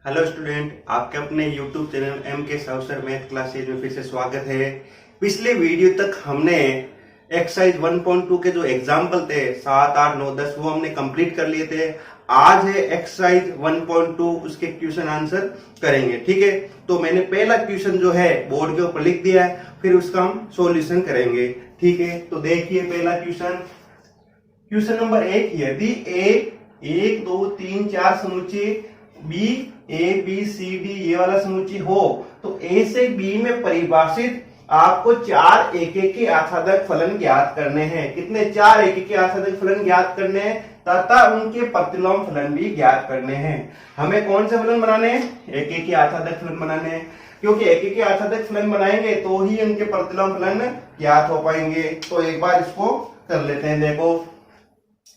Hello student, आपके अपने YouTube channel M के साउसर मैथ क्लासेज में फिर से स्वागत है। पिछले वीडियो तक हमने एक्सरसाइज 1.2 के जो एग्जाम्पल थे 7, 8, 9, 10 वो हमने कंप्लीट कर लिए थे। आज है एक्सरसाइज 1.2, उसके क्वेश्चन आंसर करेंगे। ठीक है, तो मैंने पहला क्वेश्चन जो है बोर्ड के ऊपर लिख दिया है, फिर उसका हम सॉल्यूशन करेंगे। ठीक है, तो देखिए पहला क्वेश्चन नंबर 1, यदि ए 1, 2, 3, 4 समुच्चय B A B C D ये वाला समुच्चय हो तो ए से बी में परिभाषित आपको 4 एक के आसादक फलन ज्ञात करने हैं। कितने? 4 एक के आसादक फलन ज्ञात करने हैं तथा उनके प्रतिलोम फलन भी ज्ञात करने हैं। हमें कौन से फलन बनाने हैं? एक के आसादक फलन बनाने हैं, क्योंकि एक के आसादक फलन बनाएंगे तो ही उनके प्रतिलोम फलन ज्ञात हो पाएंगे। तो एक बार इसको कर लेते हैं। देखो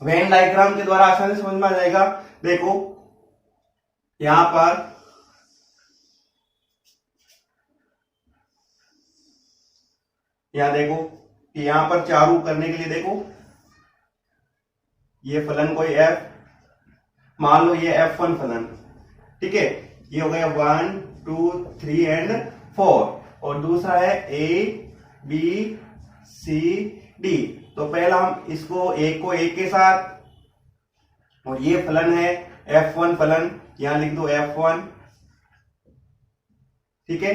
वेन डायग्राम के द्वारा आसानी से समझ में आ जाएगा। देखो यहां पर देखो कि यहां पर चारू करने के लिए देखो ये फलन कोई f, मान लो ये f1 फलन। ठीक है, ये हो गया 1, 2, 3 एंड 4 और दूसरा है a b c d। तो पहला हम इसको एक को एक के साथ, और ये फलन है f1 फलन, यहां लिख दो f1। ठीक है,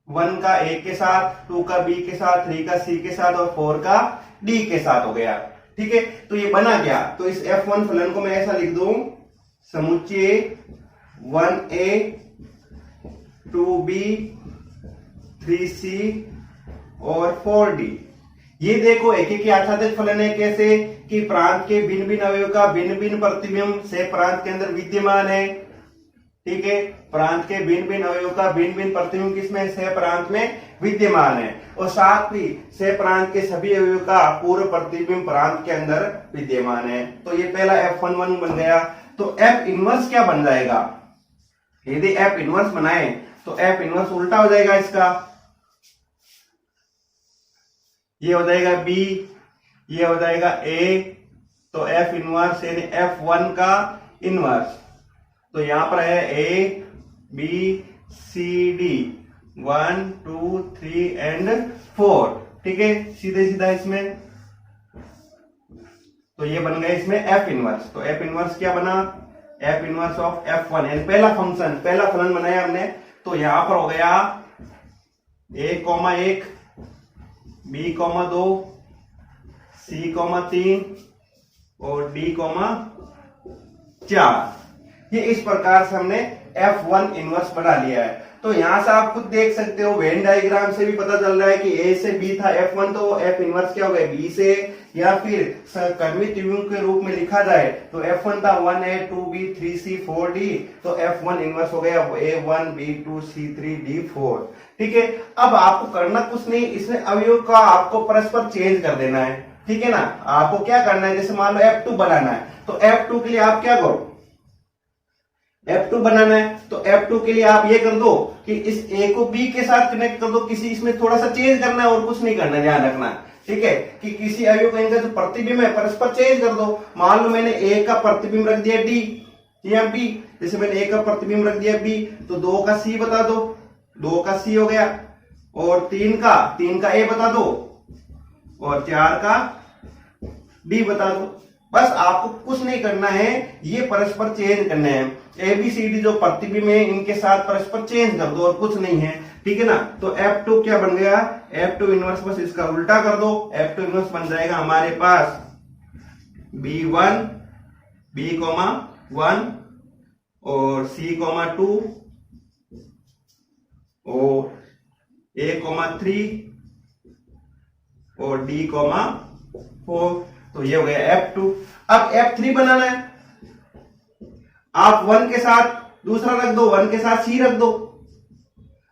1 का a के साथ, 2 का b के साथ, 3 का c के साथ और 4 का d के साथ हो गया। ठीक है, तो ये बना गया। तो इस f1 फलन को मैं ऐसा लिख दूं, समुच्चय 1a 2b 3c और 4d। ये देखो एक के आसादक फलन है। कैसे? कि प्रांत के भिन्न भिन्न अवयव का भिन्न भिन्न प्रतिबिंब से प्रांत के अंदर विद्यमान है। ठीक है, प्रांत के भिन्न भिन्न अवयव का भिन्न भिन्न प्रतिबिंब किसमें? से प्रांत में विद्यमान है, और साथ ही से प्रांत के सभी अवयव का पूर्व प्रतिबिंब प्रांत के अंदर विद्यमान है। तो ये पहला F11 बन गया। तो F इनवर्स क्या बन जाएगा? यदि F इनवर्स बनाए तो F इनवर्स उल्टा हो जाएगा इसका। ये हो जाएगा B, ये हो जाएगा A। तो F इनवर्स यानी F1 का इनवर्स। तो यहां पर है A B C D 1, 2, 3 and 4। ठीक है, सीधे सीधा इसमें तो ये बन गया इसमें F इनवर्स। तो F इनवर्स क्या बना? F इनवर्स ऑफ F1 यानी पहला फंक्शन, पहला फलन बनाया हमने। तो यहां पर हो गया A, 1 B, 2 C, 3 और D, 4। ये इस प्रकार से हमने F1 इनवर्स बना लिया है। तो यहां से आप खुद देख सकते हो, वेन डायग्राम से भी पता चल रहा है कि A से B था F1, तो F इनवर्स क्या हो गया? B से, या फिर कर्मित त्रिभुज के रूप में लिखा जाए तो F1 था 1A 2B 3C 4D। तो F1 इनवर्स हो गया A1 B2 C3 D4। ठीक है, अब आपको करना कुछ नहीं, इसमें अवयव का आपको परस्पर चेंज कर देना है। ठीक है ना, आपको क्या करना है? जैसे मान लो F2 बनाना है, तो F2 के लिए आप क्या करो? F2 बनाना है तो F2 के लिए आप ये कर दो कि इस A को B के साथ कनेक्ट कर दो। किसी इसमें थोड़ा सा चेंज करना है और कुछ नहीं करना, ध्यान रखना। ठीक है, कि किसी अवयव का इनका जो प्रतिबिंब है परस्पर चेंज कर दो। मान लो मैंने A का प्रतिबिंब रख दिया D या B, जैसे मैंने A का प्रतिबिंब रख दिया B, तो 2 का C बता दो, 2 का C हो गया, और 3 का A बता दो, और 4 का D बता दो। बस आपको कुछ नहीं करना है, ये परस्पर चेंज करने हैं। ABCD जो प्रतिबिंब है इनके साथ परस्पर चेंज कर दो और कुछ नहीं है। ठीक है ना, तो F2 क्या बन गया? F2 इनवर्स, बस इसका उल्टा कर दो। F2 इनवर्स बन जाएगा हमारे पास B1 B, 1 और C, 2 और A, 3 और D, 4। तो ये हो गया F2। अब F3 बनाना है। आप 1 के साथ दूसरा रख दो, 1 के साथ C रख दो,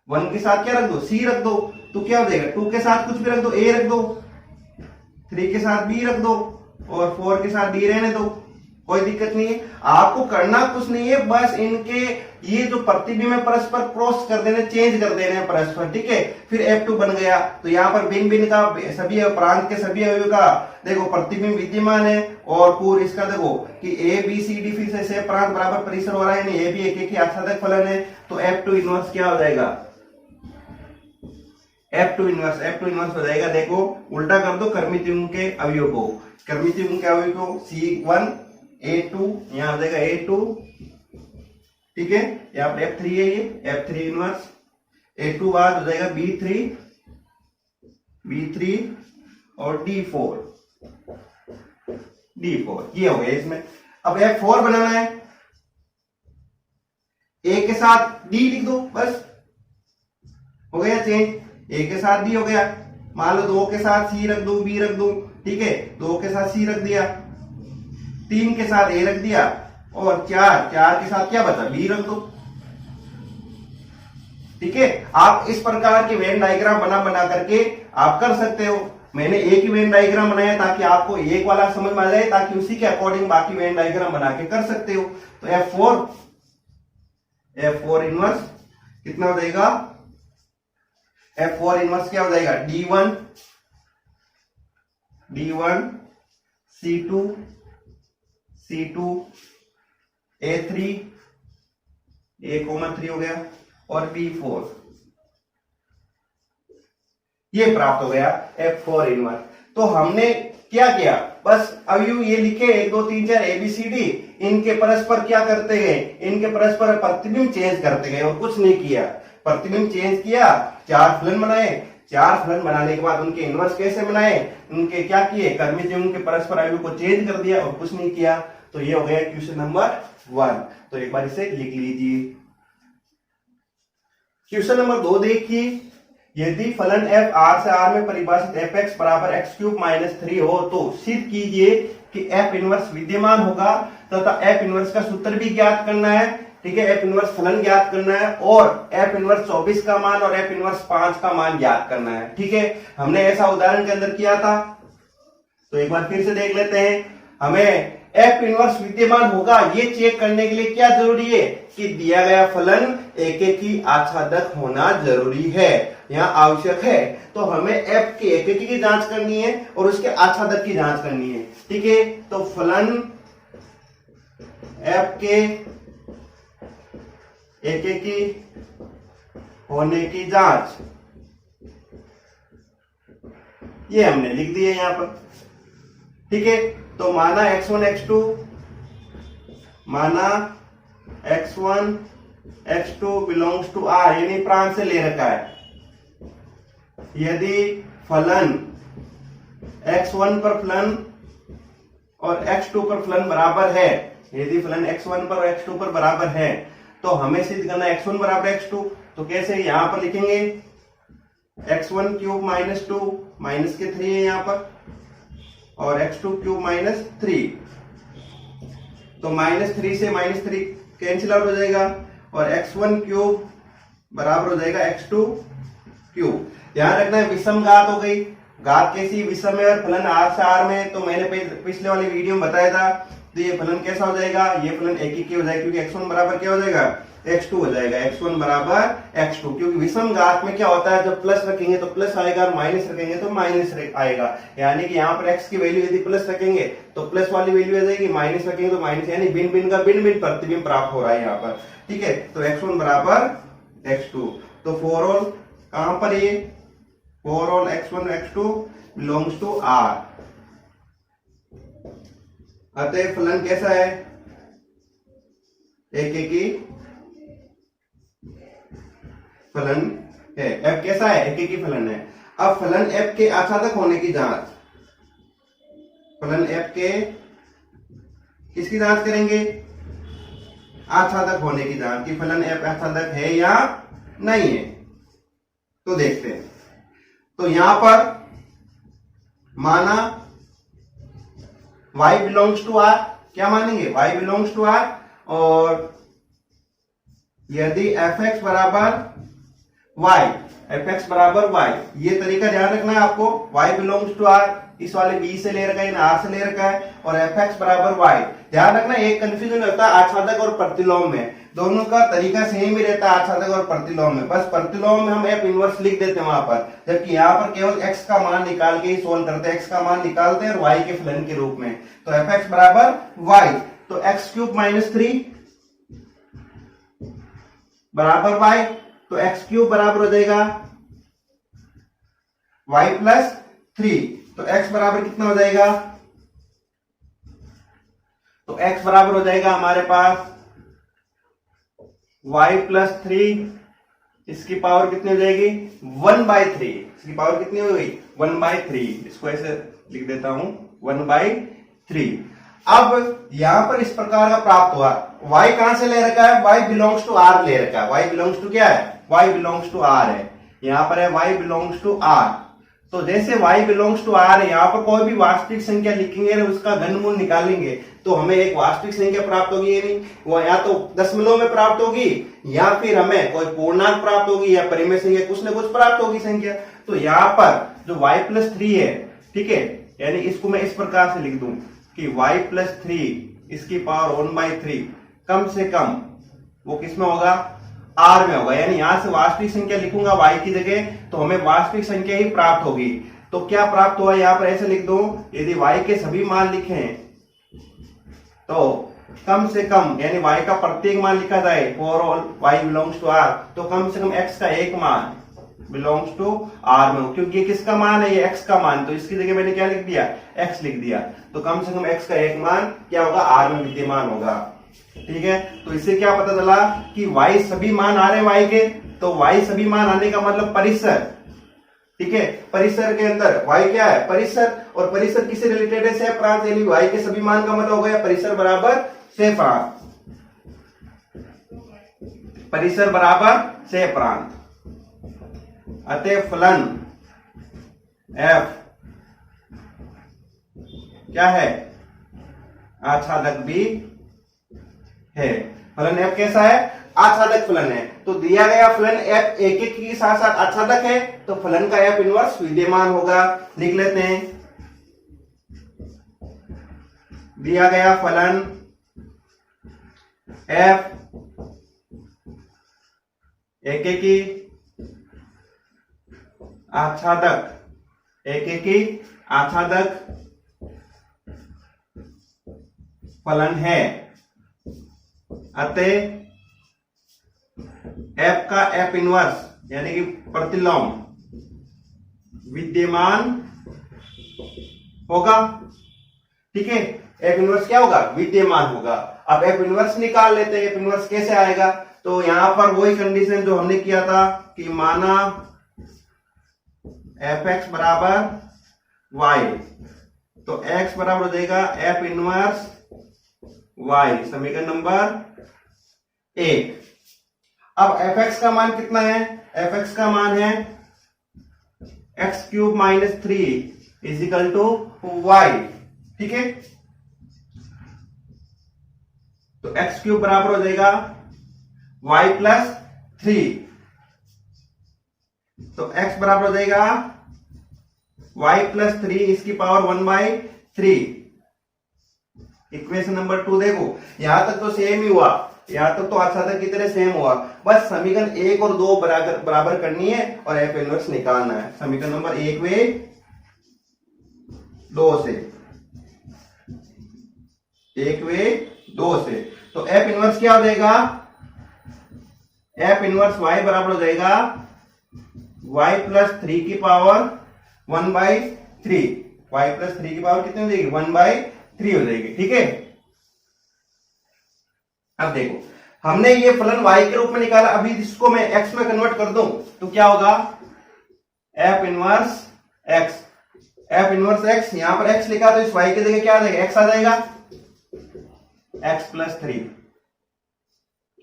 1 के साथ क्या रख दो? C रख दो। तो क्या हो जाएगा? 2 के साथ कुछ भी रख दो, A रख दो, 3 के साथ B रख दो, और 4 के साथ D रहने दो। कोई दिक्कत नहीं है, आपको करना कुछ नहीं है, बस इनके ये जो प्रतिबिंब है परस्पर क्रॉस कर देने, चेंज कर देने हैं परस्पर। ठीक है, फिर F2 बन गया। तो यहाँ पर भिन्न भिन्न का सभी प्रांत के सभी अवयव का देखो प्रतिबिंब विद्यमान है, और पूर्व इसका देखो कि ए बी सी डी फिर से प्रांत बराबर परिसर हो रहा है, यानी ए भी एक ही आच्छादक फलन है, तो F2 इनवर्स क्या हो जाएगा, F2 इनवर्स हो जाएगा। देखो उल्टा कर दो कर्मित युग्म के अवयव को, कर्मित युग्म के अवयव को C1 A2 यहां हो जाएगा A2, ठीक है, यहाँ पर F3 है, ये F3 इनवर्स, A2 बाद हो जाएगा B3 और D4 ये हो गया इसमें। अब F4 बनाना है, A के साथ D लिख दो, बस हो गया चेंज, A के साथ D हो गया। मान लो 2 के साथ C रख दो, B रख दो, ठीक है, 2 के साथ C रख दिया, 3 के साथ A रख दिया, और 4 के साथ क्या बचा, B रख दो, ठीक है। आप इस प्रकार के वेन डायग्राम बना करके आप कर सकते हो। मैंने एक ही वेन डायग्राम बनाया ताकि आपको एक वाला समझ में आ जाए, ताकि उसी के अकॉर्डिंग बाकी वेन डायग्राम बना के कर सकते हो। तो F4 इनवर्स कितना हो जाएगा, F4 इनवर्स क्या हो जाएगा, D1 C2 A3 A,3 हो गया, और B4 ये प्राप्त हो गया F4 इनवर्स। तो हमने क्या किया, बस अवयव ये लिखे 1 2 3 4 ABCD, इनके परस्पर क्या करते गए, इनके परस्पर प्रतिबिंब चेंज करते गए और कुछ नहीं किया। प्रतिबिंब चेंज किया, 4 फलन बनाए, 4 फलन बनाने के बाद उनके इनवर्स कैसे बनाए, उनके क्या किए, कर्मित युग्म के परस्पर अवयव को चेंज कर दिया और कुछ नहीं किया। तो ये हो गया क्वेश्चन नंबर 1। तो एक बार इसे लिख लीजिए। क्वेश्चन नंबर 2 देखिए, यदि फलन f R से R में परिभाषित fx बराबर x³ - 3 हो तो सिद्ध कीजिए कि f इनवर्स विद्यमान होगा तथा f इनवर्स का सूत्र भी ज्ञात करना है, ठीक है, f इनवर्स फलन ज्ञात करना है और f इनवर्स 24 का मान और f इनवर्स 5 का मान ज्ञात करना है, ठीक है। हमने ऐसा उदाहरण के अंदर किया था, तो एक बार फिर से देख लेते हैं। हमें f इनवर्स विद्यमान होगा ये चेक करने के लिए क्या जरूरी है कि दिया गया फलन एकेकी आच्छादक होना जरूरी है, यहाँ आवश्यक है। तो हमें f के एकेकी की जांच करनी है और उसके आच्छादक की जांच करनी है, ठीक है। तो फलन f के एकेकी होने की जांच ये हमने लिख दी है यहाँ पर, ठीक है। तो माना x1 x2 belongs to R, यानी प्रांत से ले रखा है। यदि फलन x1 पर फलन और x2 पर फलन बराबर है, यदि फलन x1 पर और x2 पर बराबर है, तो हमें सिद्ध करना x1 बराबर x2। तो कैसे, यहां पर लिखेंगे x1 क्यूब -2 माइनस के 3 है यहां पर, और x2 क्यूब -3, तो -3 से -3 कैंसिल आउट हो जाएगा और x1 क्यूब बराबर हो जाएगा x2 क्यूब। ध्यान रखना है विषम घात हो गई, घात कैसी, विषम है और फलन R से R में, तो मैंने पिछले वाली वीडियो में बताया था। तो ये फलन कैसा हो जाएगा, ये फलन एकीकी हो जाएगा, क्योंकि x1 बराबर क्या हो जाएगा, x2 हो जाएगा, x1 बराबर x2, क्योंकि विषम घात में क्या होता है, जब प्लस रखेंगे तो प्लस आएगा और माइनस रखेंगे तो माइनस आएगा। यानी कि यहाँ पर x की वैल्यू यदि प्लस रखेंगे तो प्लस वाली वैल्यू आ जाएगी, माइनस रखेंगे तो माइनस, यानी भिन्न भिन्न का भिन्न भिन्न प्रतिबिंब प्राप्त हो रहा है यहाँ पर, ठीक है। तो x1 बराबर x2, तो फॉर ऑल कहां पर ये, for all x1 x2 belongs to R। अतः फलन कैसा है, एकेकी फलन है, f कैसा है, एकेकी फलन है। अब फलन f के आच्छादक होने की जांच, फलन f के किसकी जांच करेंगे, आच्छादक होने की जांच, कि फलन f आच्छादक है या नहीं है। तो देखते हैं, तो यहां पर माना y बिलोंग्स टू R, क्या मानेंगे, y बिलोंग्स टू R, और यदि fx बराबर y, ये तरीका ध्यान रखना है आपको, y बिलोंग्स टू R, इस वाले b से ले रखा है, R से ले रखा है, और fx बराबर y। ध्यान रखना एक कंफ्यूजन होता है आच्छादक और प्रतिलोम में, दोनों का तरीका सेम ही रहता है आच्छादक और प्रतिलोम में, बस प्रतिलोम में हम f इनवर्स लिख देते हैं वहां पर, जबकि यहाँ पर केवल x का मान निकाल के ही सोल्व करते हैं, x का मान निकालते हैं और y के फलन के रूप में। तो एफ एक्स बराबर वाई, तो एक्स क्यूब माइनस 3 बराबर वाई, तो एक्स क्यूब बराबर हो जाएगा वाई प्लस 3, तो एक्स बराबर कितना हो जाएगा, तो x बराबर हो जाएगा हमारे पास y प्लस 3, इसकी पावर कितनी हो जाएगी 1/3, इसकी पावर कितनी हो गई 1/3, इसको ऐसे लिख देता हूं 1/3। अब यहां पर इस प्रकार का प्राप्त हुआ, y कहां से ले रखा है, y बिलोंग्स टू r ले रखा है, y बिलोंग्स टू क्या है, y बिलोंग्स टू r है, यहां पर है y बिलोंग्स टू r। तो जैसे y बिलोंग्स टू r है, यहां पर कोई भी वास्तविक संख्या लिखेंगे और उसका घनमूल निकालेंगे तो हमें एक वास्तविक संख्या प्राप्त होगी, नहीं वो या तो दशमलव में प्राप्त होगी या फिर हमें कोई पूर्णांक प्राप्त होगी या परिमेय संख्या कुछ ना कुछ प्राप्त होगी संख्या। तो यहाँ पर जो y प्लस 3 है, ठीक है, यानी इसको मैं इस प्रकार से लिख दूं कि y प्लस 3 इसकी पावर 1/3 कम से कम वो किसमें होगा, r में होगा, यानी यहां से वास्तविक संख्या लिखूंगा y की जगह तो हमें वास्तविक संख्या ही प्राप्त होगी। तो क्या प्राप्त हुआ, यहां पर ऐसे लिख दो, यदि y के सभी मान लिखें तो कम से कम यानी y का प्रत्येक मान लिखा जाए for all y belongs to r, तो कम से कम x का एक मान बिलोंग्स टू r में हो, क्योंकि ये किसका मान है, ये x का मान, तो इसकी जगह मैंने क्या लिख दिया x लिख दिया, तो कम से कम x का एक मान क्या होगा r में विद्यमान होगा। ठीक है, तो इससे क्या पता चला कि y सभी मान आ रहे हैं y के, तो y सभी मान आने का मतलब परिसर, ठीक है, परिसर के अंदर y क्या है परिसर, और परिसर किससे रिलेटेड है, सहप्रांत, यानी y के सभी मान का मतलब हो गया परिसर बराबर सहप्रांत, परिसर बराबर सहप्रांत। अतः फलन f क्या है, आच्छादक भी है। फलन f कैसा है, आच्छादक फलन है। तो दिया गया फलन f एक एक के साथ साथ आच्छादक है, तो फलन का f इनवर्स विद्यमान होगा। लिख लेते हैं, दिया गया फलन f एक एक की आच्छादक, एक एक की आच्छादक फलन है, अतः f का f इनवर्स यानी कि प्रतिलोम विद्यमान होगा। ठीक है, f इनवर्स क्या होगा, विद्यमान होगा। अब f इनवर्स निकाल लेते हैं, f इनवर्स कैसे आएगा, तो यहां पर वही कंडीशन जो हमने किया था कि माना f(x) बराबर y, तो x बराबर हो जाएगा f इनवर्स y, समीकरण नंबर 1। अब f(x) का मान कितना है, f(x) का मान है x³ minus 3 is equal to y। ठीक है, तो x³ बराबर हो जाएगा y प्लस 3, तो x बराबर हो जाएगा y प्लस 3 इसकी पावर 1/3। इक्वेशन नंबर 2 देखो, यहां तक तो सेम ही हुआ, यहां तक तो आच्छादक की तरह सेम हुआ, बस समीकरण 1 और 2 बराबर करनी है और f इनवर्स निकालना है। समीकरण नंबर 1 वे 2 से, 1 वे 2 से, तो f इनवर्स क्या हो जाएगा, f इनवर्स y बराबर हो जाएगा y प्लस 3 की पावर 1/3, y प्लस 3 की पावर कितनी हो जाएगी 1/3 हो जाएगी। ठीक है, अब देखो हमने ये फलन y के रूप में निकाला, अभी इसको मैं x में कन्वर्ट कर दूं तो क्या होगा, f inverse x, f inverse x, यहां पर x लिखा तो इस y की जगह क्या आ जाएगा, x आ जाएगा, x प्लस 3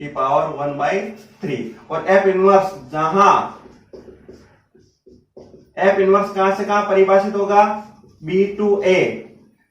की पावर 1/3, और f इनवर्स जहां f इनवर्स कहां से कहां परिभाषित होगा, b टू a,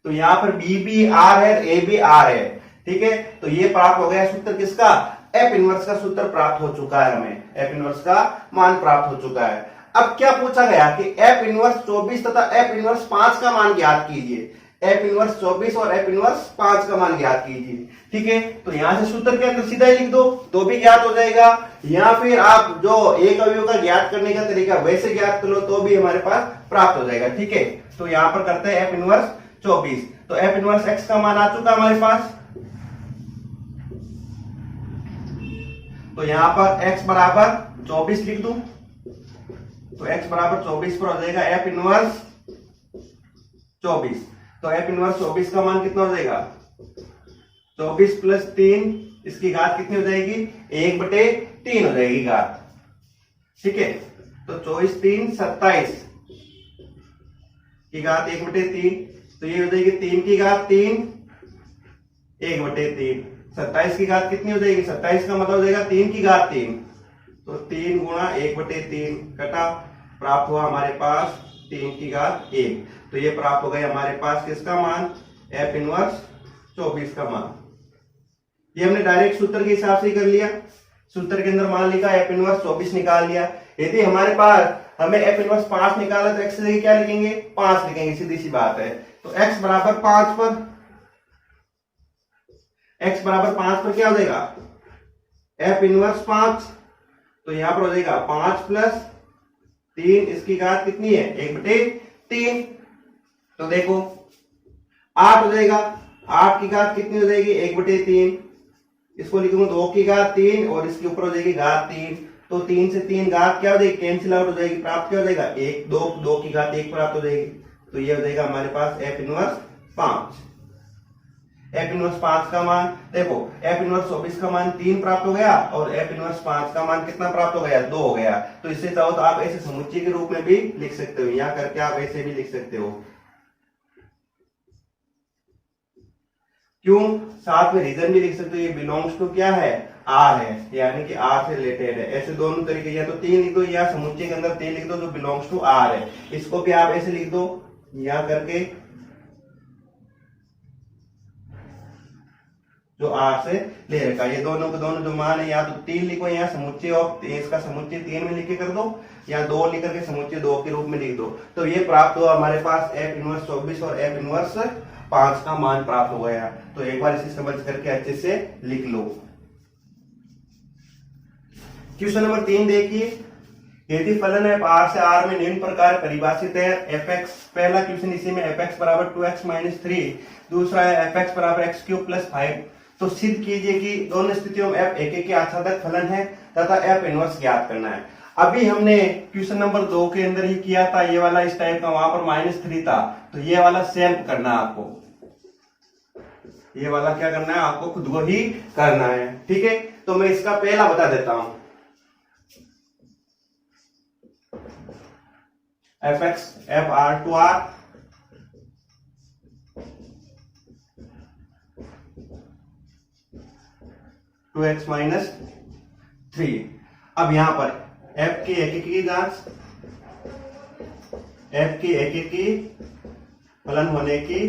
तो यहां पर b भी r है, a भी r है। ठीक है, तो ये प्राप्त हो गया सूत्र किसका, f इनवर्स का सूत्र प्राप्त हो चुका है, हमें f इनवर्स का मान प्राप्त हो चुका है। अब क्या पूछा गया कि f इनवर्स 24 तथा f इनवर्स 5 का मान ज्ञात कीजिए, f इनवर्स 24 और f इनवर्स 5 का मान ज्ञात कीजिए। ठीक है, तो यहां से सूत्र के अंदर सीधा ही लिख दो तो भी ज्ञात हो जाएगा, या फिर आप जो एक अवयव का ज्ञात करने का तरीका वैसे ज्ञात कर लो तो भी हमारे पास प्राप्त हो जाएगा। ठीक है, तो यहां पर करते हैं f इनवर्स 24, तो एफ इनवर्स एक्स का मान आ चुका हमारे पास। तो यहां पर x बराबर 24 लिख दूं, तो x बराबर 24 पर हो जाएगा एफ इनवर्स 24। तो एफ इनवर्स 24 का मान कितना हो जाएगा, 24 प्लस 3, इसकी घात कितनी हो जाएगी, 1/3 हो जाएगी घात। ठीक है, तो 24 3 27 की घात 1/3, तो ये हो जाएगी 3 की घात 3 1/3। 27 की घात कितनी हो जाएगी, 27 का मतलब हो जाएगा 3 की घात 3, तो 3 गुणा 1/3 कटा, प्राप्त हुआ हमारे पास 3 की घात 1। तो ये प्राप्त हो गया हमारे पास किसका मान, एफ इनवर्स 24 का मान। ये हमने डायरेक्ट सूत्र के हिसाब से ही कर लिया, सूत्र के अंदर मान लिखा एफ इनवर्स 24 निकाल लिया। यदि हमारे पास हमें एफ इनवर्स 5 निकाला तो एक्स की जगह क्या लिखेंगे, 5 लिखेंगे, सीधी सी बात है। तो x बराबर 5 पर, x बराबर 5 पर क्या हो जाएगा, एफ इनवर्स 5, तो यहां पर हो जाएगा 5 प्लस 3, इसकी घात कितनी है, 1/3। तो देखो 8 हो जाएगा, 8 की घात कितनी हो जाएगी, 1/3, इसको लिखूंगा 2 की घात 3 और इसके ऊपर हो जाएगी घात 3, तो 3 से 3 घात क्या हो जाएगी, कैंसिल आउट हो जाएगी, प्राप्त क्या हो जाएगा, 1 2 की घात 1 प्राप्त हो जाएगी। तो ये हो जाएगा हमारे पास एफ इनवर्स 5। एफ इनवर्स 5 का मान देखो, एफ इनवर्स 24 का मान 3 प्राप्त हो गया और एफ इनवर्स 5 का मान कितना प्राप्त हो गया, 2 हो गया। तो इससे चाहो तो आप ऐसे समुच्चय के रूप में भी लिख सकते हो, यहां करके आप ऐसे भी लिख सकते हो। क्यों, साथ में रीजन भी लिख सकते हो, ये बिलोंग्स टू क्या है, आर है, यानी कि आर से रिलेटेड है। ऐसे दोनों तरीके, या तो 3 लिख दो या समुच्चय के अंदर 3 लिख दो जो बिलोंग्स टू आर है, इसको भी आप ऐसे लिख दो यहां करके जो आर से ले रखा है। ये दोनों के दोनों जो मान है, या तो 3 लिखो या समुच्चय और इसका समुच्चय 3 में लिख के कर दो, या 2 लिख करके समुच्चय 2 के रूप में लिख दो। तो ये प्राप्त हुआ हमारे पास एफ इनवर्स 24 और एफ इनवर्स 5 का मान प्राप्त हो गया। तो एक बार इसे समझ करके अच्छे से लिख लो। क्वेश्चन नंबर 3 देखिए, यदि फलन एफ आर से आर में निम्न प्रकार परिभाषित है, एफ एक्स, पहला क्वेश्चन इसी में एफ एक्स बराबर 2x - 3, दूसरा है एफ एक्स बराबर x³ + 5। तो सिद्ध कीजिए कि दोनों स्थितियों में एफ एक के आच्छादक फलन है तथा एफ इनवर्स ज्ञात करना है। अभी हमने क्वेश्चन नंबर 2 के अंदर ही किया था, ये वाला इस टाइप का, वहां पर -3 था, तो ये वाला सेम करना है आपको, ये वाला क्या करना है आपको, खुद को ही करना है। ठीक है, तो मैं इसका पहला बता देता हूं, F X F R to R two X -3। अब यहां पर f की एक की जांच, f की एक की फलन होने की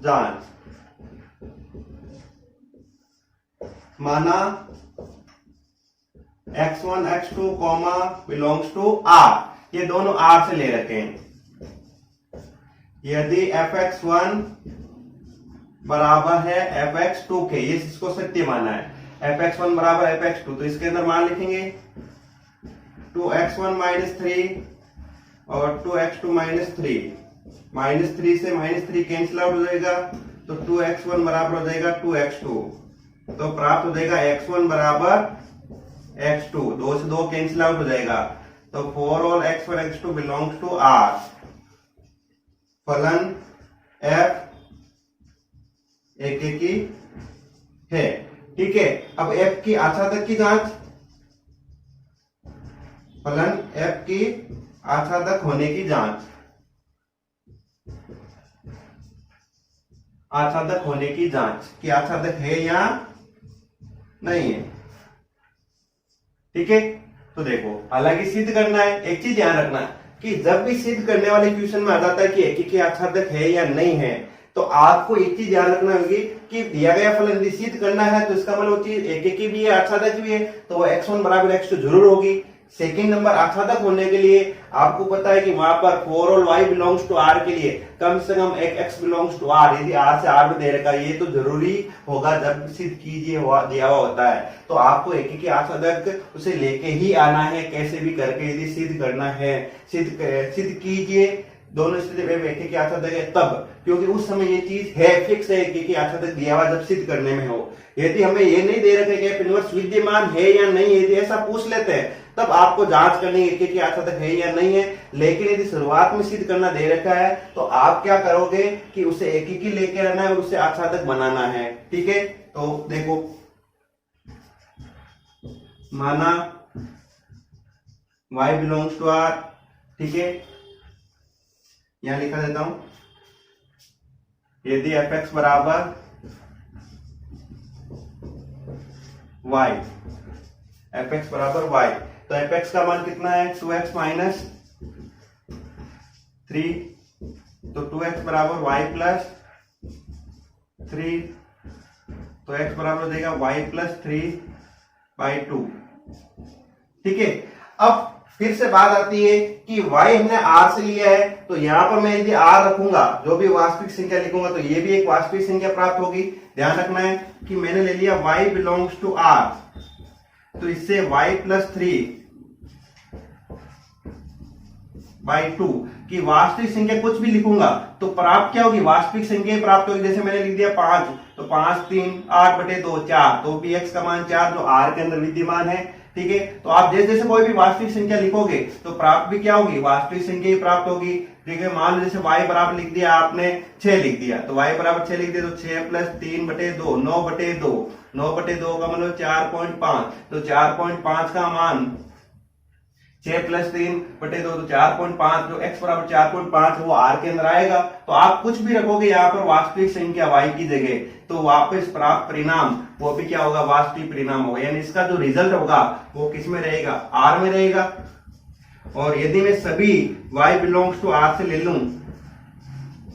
जांच, माना x1 x2 belongs to r, ये दोनों r से ले रखे हैं। यदि fx1 बराबर है fx2 के, ये इसको सत्य माना है, fx1 बराबर fx2, तो इसके अंदर मान लिखेंगे 2x1 - 3 और 2x2 - 3, -3 से -3 कैंसिल आउट हो जाएगा, तो 2x1 बराबर हो जाएगा 2x2, तो प्राप्त हो जाएगा x1 बराबर x2, 2 से 2 कैंसिल आउट हो जाएगा, तो 4 all x1 x2 belongs to r। फलन f एक की है। ठीक है, अब f की आच्छादक की जांच, फलन f की आच्छादक होने की जांच, आच्छादक होने की जांच कि आच्छादक है या नहीं है। ठीक है, तो देखो, हालांकि सिद्ध करना है, एक चीज ध्यान रखना कि जब भी सिद्ध करने वाले क्वेश्चन में आ जाता है कि एक के आच्छादक है या नहीं है, तो आपको एक चीज ध्यान रखना होगी कि दिया गया फलन यदि सिद्ध करना है तो इसका मतलब चीज एक की भी है, आच्छादक भी है, तो वो x1 बराबर x2 जरूर होगी। सेकंड नंबर, आच्छादक होने के लिए आपको पता है कि वहां पर 4 और y बिलोंग्स टू r के लिए कम से कम एक x बिलोंग्स टू r, यदि r से r में दे रखा, ये तो जरूरी होगा जब सिद्ध कीजिए दिया हुआ होता है। तो आपको एक के आच्छादक उसे लेके ही आना है, कैसे भी करके यदि सिद्ध करना है, सिद्ध कीजिए, दोनों स्थिति में एक ही आच्छादक है तब, क्योंकि उस समय ये चीज है फिक्स है कि आच्छादक दिया हुआ जब सिद्ध करने में हो। यदि हमें ये नहीं दे रखा कि एफ इनवर्स विद्यमान है या नहीं है, यदि ऐसा पूछ लेते हैं तब आपको जांच करनी है कि आच्छादक है या नहीं है। लेकिन यदि शुरुआत में सिद्ध करना दे रखा है तो आप क्या करोगे कि उसे एक ही लेके आना है और उसे आच्छादक बनाना है। ठीक है, तो देखो माना y बिलोंग्स टू R, ठीक है, यहां लिखा देता हूं, यदि fx बराबर y, fx बराबर y, तो fx का मान कितना है 2x माइनस 3, तो 2x बराबर y प्लस 3, तो x बराबर हो जाएगा y प्लस 3/2। ठीक है, अब फिर से बात आती है कि y हमने r से लिया है, तो यहां पर मैं यदि r रखूंगा, जो भी वास्तविक संख्या लिखूंगा तो ये भी एक वास्तविक संख्या प्राप्त होगी। ध्यान रखना है कि मैंने ले लिया y बिलोंग्स टू r, तो इससे y प्लस 3/2 की वास्तविक संख्या कुछ भी लिखूंगा तो प्राप्त क्या होगी, वास्तविक संख्या प्राप्त होगी। जैसे मैंने लिख दिया 5, तो 5 3 8/2 4, तो भी x का मान 4 जो r के अंदर विद्यमान है। ठीक है, तो आप जैसे जैसे कोई भी वास्तविक संख्या लिखोगे तो प्राप्त भी क्या होगी, वास्तविक संख्या ही प्राप्त होगी। ठीक है, मान लो जैसे y बराबर लिख दिया आपने 6 लिख दिया, तो y बराबर 6 लिख दिया, तो 6 प्लस 3/2 9/2, 9/2 का मतलब 4.5, तो 4.5 का मान 6 प्लस 3/2 तो 4.5, जो x बराबर 4.5 वो r के अंदर आएगा। तो आप कुछ भी रखोगे यहाँ पर वास्तविक संख्या y की जगह, तो वापस प्राप्त परिणाम वो भी क्या होगा, वास्तविक परिणाम होगा, यानी इसका जो रिजल्ट होगा वो किस में रहेगा, r में रहेगा। और यदि मैं सभी y बिलोंग्स टू r से ले लूं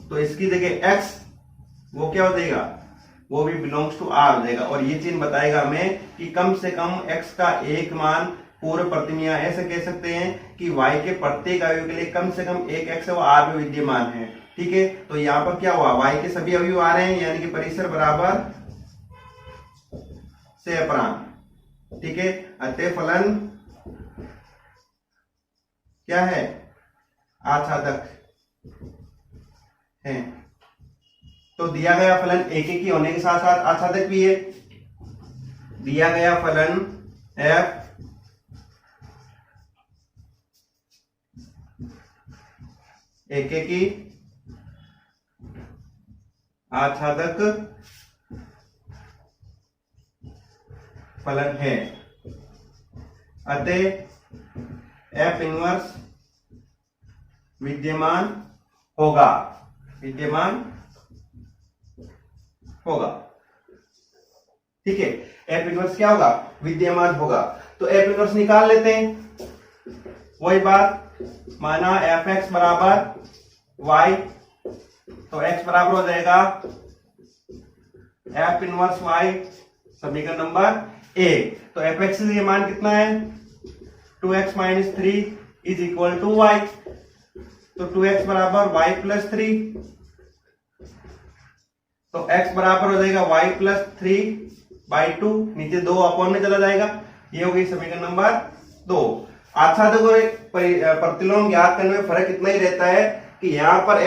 तो इसकी जगह x वो क्या हो जाएगा, वो भी बिलोंग्स टू r हो जाएगा। और ये चिन्ह बताएगा हमें कि कम से कम x का एक मान पूर्व प्रतिमिया, ऐसे कह सकते हैं कि y के प्रत्येक अवयव के लिए कम से कम एक x है वो r में विद्यमान है। ठीक है, तो यहाँ पर क्या हुआ, y के सभी अवयव आ रहे हैं, यानी कि परिसर बराबर से अपरांत। ठीक है, अतः फलन क्या है, आच्छादक है। तो दिया गया फलन एक ही होने के साथ साथ आच्छादक भी है। दिया गया फलन f एकेकी आच्छादक फलन है, अतः f इनवर्स विद्यमान होगा, विद्यमान होगा। ठीक है, f इनवर्स क्या होगा, विद्यमान होगा। तो f इनवर्स निकाल लेते हैं, वही बात, माना fx बराबर y, तो x बराबर हो जाएगा f इनवर्स y, समीकरण नंबर 1। तो fx का मान कितना है 2x minus 3 is equal to y, तो 2x बराबर y प्लस 3, तो x बराबर हो जाएगा y प्लस 3/2, नीचे 2 अपॉन में चला जाएगा, ये हो गई समीकरण नंबर 2। आच्छादक और प्रतिलोम ज्ञात करने में फर्क इतना ही रहता है कि यहाँ पर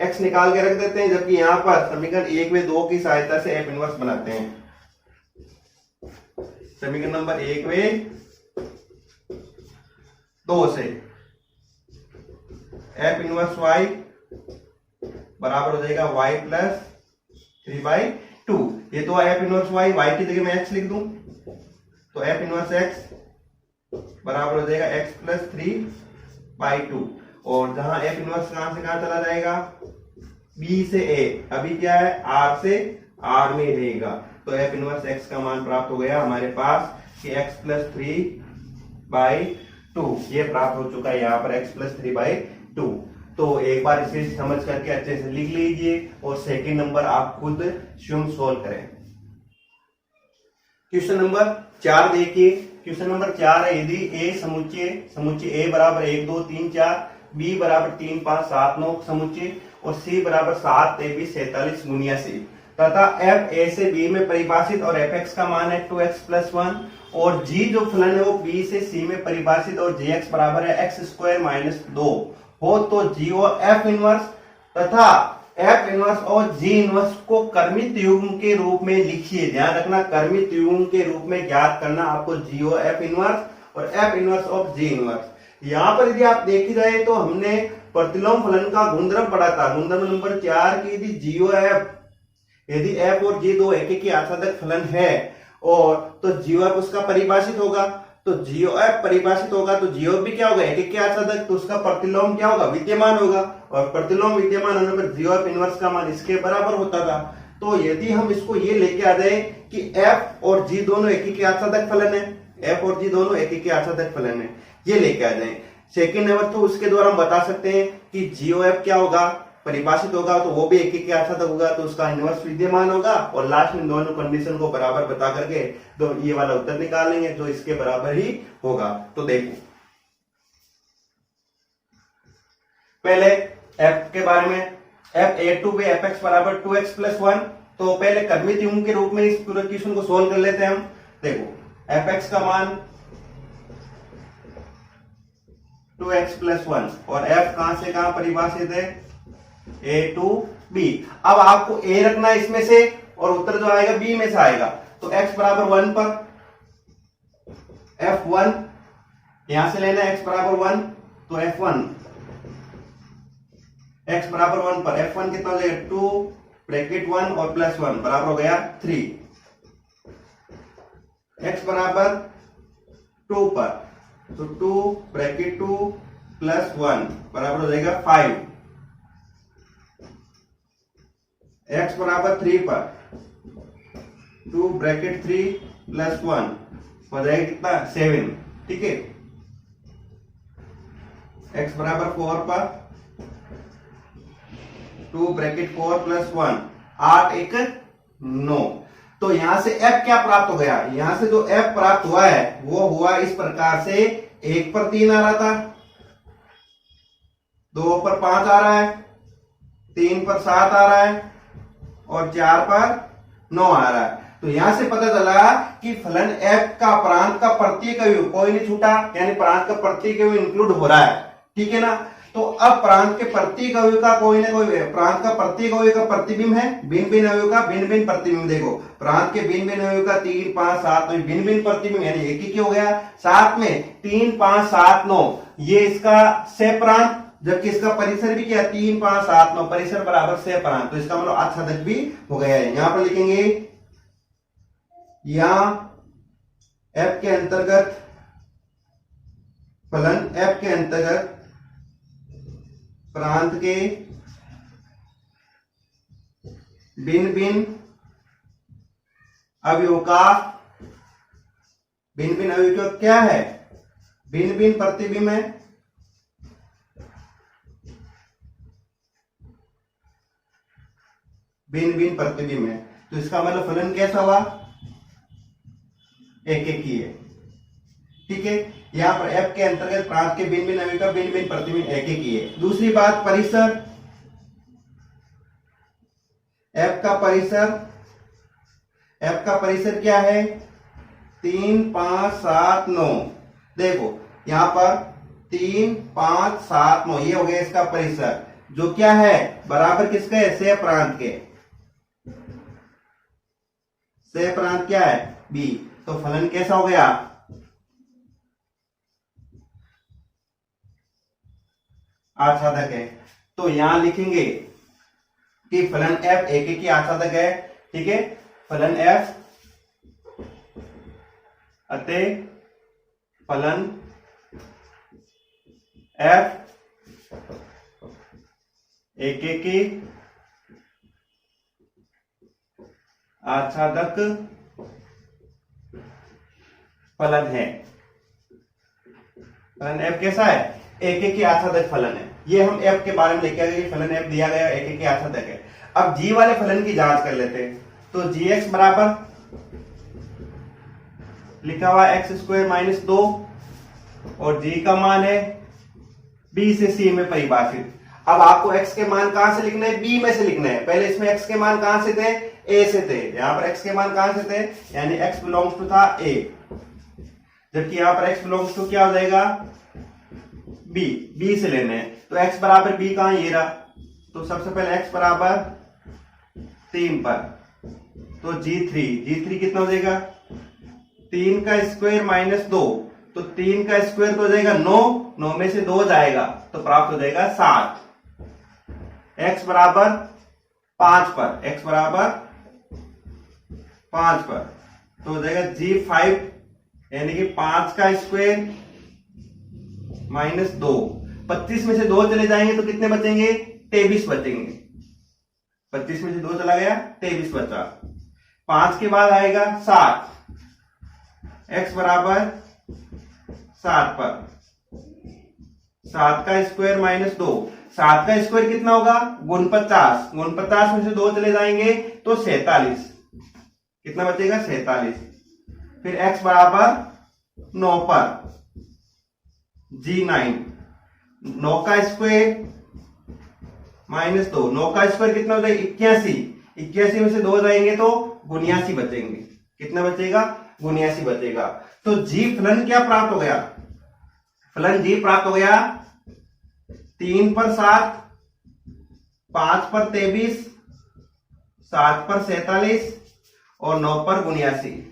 x निकाल के रख देते हैं, जबकि यहाँ पर समीकरण 1 में 2 की सहायता से f इनवर्स बनाते हैं। समीकरण नंबर 1 में 2 से f इनवर्स y बराबर हो जाएगा y प्लस 3/2। ये तो f इनवर्स y की जगह मैं x लिख दूं, तो f इनवर्स x बराबर हो जाएगा x प्लस 3/2। और जहां f इनवर्स कहां से कहां चला जाएगा, b से a, अभी क्या है r से r में रहेगा, तो f इनवर्स x का मान प्राप्त हो गया हमारे पास कि x प्लस 3/2, ये प्राप्त हो चुका है यहाँ पर x प्लस 3/2। तो एक बार इसे समझ करके अच्छे से लिख लीजिए और सेकंड नंबर आप खुद स्वयं सोल्व करें। क्वेश्चन नंबर 4 देखिए, क्वेश्चन नंबर 4 है, यदि a समुच्चय a बराबर 1 2 3 4, b बराबर 3 5 7 9 समुच्चय और c बराबर 7 23 47 गुणिया c, तथा f a से b में परिभाषित और fx का मान है 2x प्लस 1 और g जो फलन है वो b से c में परिभाषित और gx बराबर है x² माइनस 2 हो तो जीओ एफ इनवर्स तथा एफ इनवर्स और जी इनवर्स को क्रमित युग्म के रूप में लिखिए। ध्यान रखना, क्रमित युग्म के रूप में ज्ञात करना आपको जीओ एफ इनवर्स और F inverse of ji inverse. यहां पर यदि आप देखी जाए तो हमने प्रतिलोम फलन का गुणधर्म पढ़ा था, गुणधर्म नंबर 4 की यदि जीओ एफ, यदि एफ और जी दो एक ही आसादक फलन है और तो जीओ एफ उसका परिभाषित होगा, तो जीओ एफ परिभाषित होगा तो जीओ भी क्या होगा, एक ही आसादक, तो उसका प्रतिलोम क्या होगा, विद्यमान होगा, और प्रतिलोम विद्यमान होने पर जीओ एफ इनवर्स का मान इसके बराबर होता था। तो यदि हम इसको ये लेके आ जाए कि एफ और जी दोनों एक ही आसादक फलन है, एफ और जी दोनों एक ही आसादक फलन है, ये लेके आ जाए सेकेंड नंबर, तो उसके द्वारा हम बता सकते हैं कि जीओ एफ क्या होगा, परिभाषित होगा, तो वो भी एक ही आसादक होगा, तो उसका इनवर्स विद्यमान होगा, और लास्ट में दोनों कंडीशन को बराबर बता करके तो ये वाला उत्तर निकालेंगे जो इसके बराबर ही होगा। तो देखो पहले एफ के बारे में, F A to B F X बराबर 2x + 1, तो पहले क्रमित युग्म के रूप में इस पूरे क्वेश्चन को सोल्व कर लेते हैं हम। देखो एफ एक्स का मान 2x + 1 और f कहां से कहां परिभाषित है, a to b। अब आपको a रखना है इसमें से और उत्तर जो आएगा b में से आएगा, तो x बराबर 1 पर f1 यहां से लेना है, x बराबर 1 तो f1, x बराबर 1 पर f1 कितना हो जाएगा 2 ब्रैकेट 1 और +1 बराबर हो गया 3, x बराबर 2 पर तो 2 ब्रैकेट 2 +1 बराबर हो जाएगा 5, x बराबर 3 पर 2 ब्रैकेट 3 +1 हो जाएगा कितना 7, ठीक है। x बराबर 4 पर 2 ब्रैकेट 4 +1 8 1 9। तो यहां से f क्या प्राप्त हो गया, यहां से जो f प्राप्त हुआ है वो हुआ इस प्रकार से, 1 पर 3 आ रहा था, 2 पर 5 आ रहा है, 3 पर 7 आ रहा है और 4 पर 9 आ रहा है। तो यहां से पता चला कि फलन f का प्रांत का प्रत्येक अवयव कोई नहीं छूटा, यानी प्रांत का प्रत्येक अवयव इंक्लूड हो रहा है, ठीक है ना। तो अब प्रांत के प्रत्येक अवयव का कोई ना कोई, प्रांत का प्रत्येक अवयव का प्रतिबिंब है, भिन्न भिन्न अवयव का भिन्न भिन्न प्रतिबिंब। देखो प्रांत के भिन्न भिन्न अवयव का 3 5 7 9 भिन्न भिन्न प्रतिबिंब, यानी एक ही हो गया, साथ में 3 5 7 9 ये इसका सह प्रांत, जबकि इसका परिसर भी क्या 3 5 7 9 परिसर बराबर सह प्रांत, तो इसका मतलब आच्छादक भी हो गया है। यहां पर लिखेंगे यहां f के अंतर्गत, फलन f के अंतर्गत प्रांत के भिन्न भिन्न अवयवों का, भिन्न भिन्न अवयव का क्या है, भिन्न भिन्न प्रतिबिंब है, भिन्न भिन्न प्रतिबिंब है। तो इसका मतलब फलन कैसा हुआ, एक एक ही है, ठीक है। यहां पर f के अंतर्गत प्रांत के भिन्न भिन्न अवयव का भिन्न भिन्न प्रतिबिंब एक एक ही है। दूसरी बात परिसर, f का परिसर, f का परिसर क्या है 3 5 7 9। देखो यहां पर 3 5 7 9 ये हो गया इसका परिसर, जो क्या है बराबर किसके है, सह प्रांत के, सह प्रांत क्या है b। तो फलन कैसा हो गया, आच्छादक है। तो यहां लिखेंगे कि फलन f एक एक ही आच्छादक है, ठीक है। फलन f अतः फलन f एक एक ही आच्छादक फलन है। फलन f कैसा है, एक एक ही आच्छादक फलन है। ये हम f के बारे में लेके आ गए, फलन f दिया गया एक एक ही आच्छादक है। अब g वाले फलन की जांच कर लेते हैं। तो gx बराबर लिखा हुआ x² - 2 और g का मान है b से c में परिभाषित। अब आपको x के मान कहां से लिखना है, b में से लिखना है। पहले इसमें x के मान कहां से थे, a से थे, यहां पर x के मान कहां से थे, यानी x बिलोंग्स टू था a, जबकि यहां पर x बिलोंग्स टू क्या हो जाएगा बी से लेने हैं। तो x बराबर b कहाँ, ये रहा। तो सबसे पहले x बराबर 3 पर, तो g3 कितना हो जाएगा, 3 का स्क्वायर माइनस 2, तो 3 का स्क्वायर तो हो जाएगा 9 में से 2 जाएगा तो प्राप्त हो जाएगा 7। x बराबर 5 पर, x बराबर 5 पर, तो हो जाएगा g5 यानी कि 5 का स्क्वायर माइनस 2। 25 में से 2 चले जाएंगे तो कितने बचेंगे, 23 बचेंगे। 25 में से 2 चला गया, 23 बचा। 5 के बाद आएगा 7, x बराबर 7 पर, 7 का स्क्वायर माइनस 2। 7 का स्क्वायर कितना होगा, गुण 50। गुण 50 में से 2 चले जाएंगे तो 47। कितना बचेगा, 47। फिर x बराबर 9 पर, g9, 9 का स्क्वायर माइनस 2। 9 का स्क्वायर कितना हो जाएगा, 81। 81 में से 2 जाएंगे तो 79 बचेंगे। कितना बचेगा, 79 बचेगा। तो जी फलन क्या प्राप्त हो गया, फलन जी प्राप्त हो गया 3 पर 7, 5 पर 23, 7 पर 47 और 9 पर 79।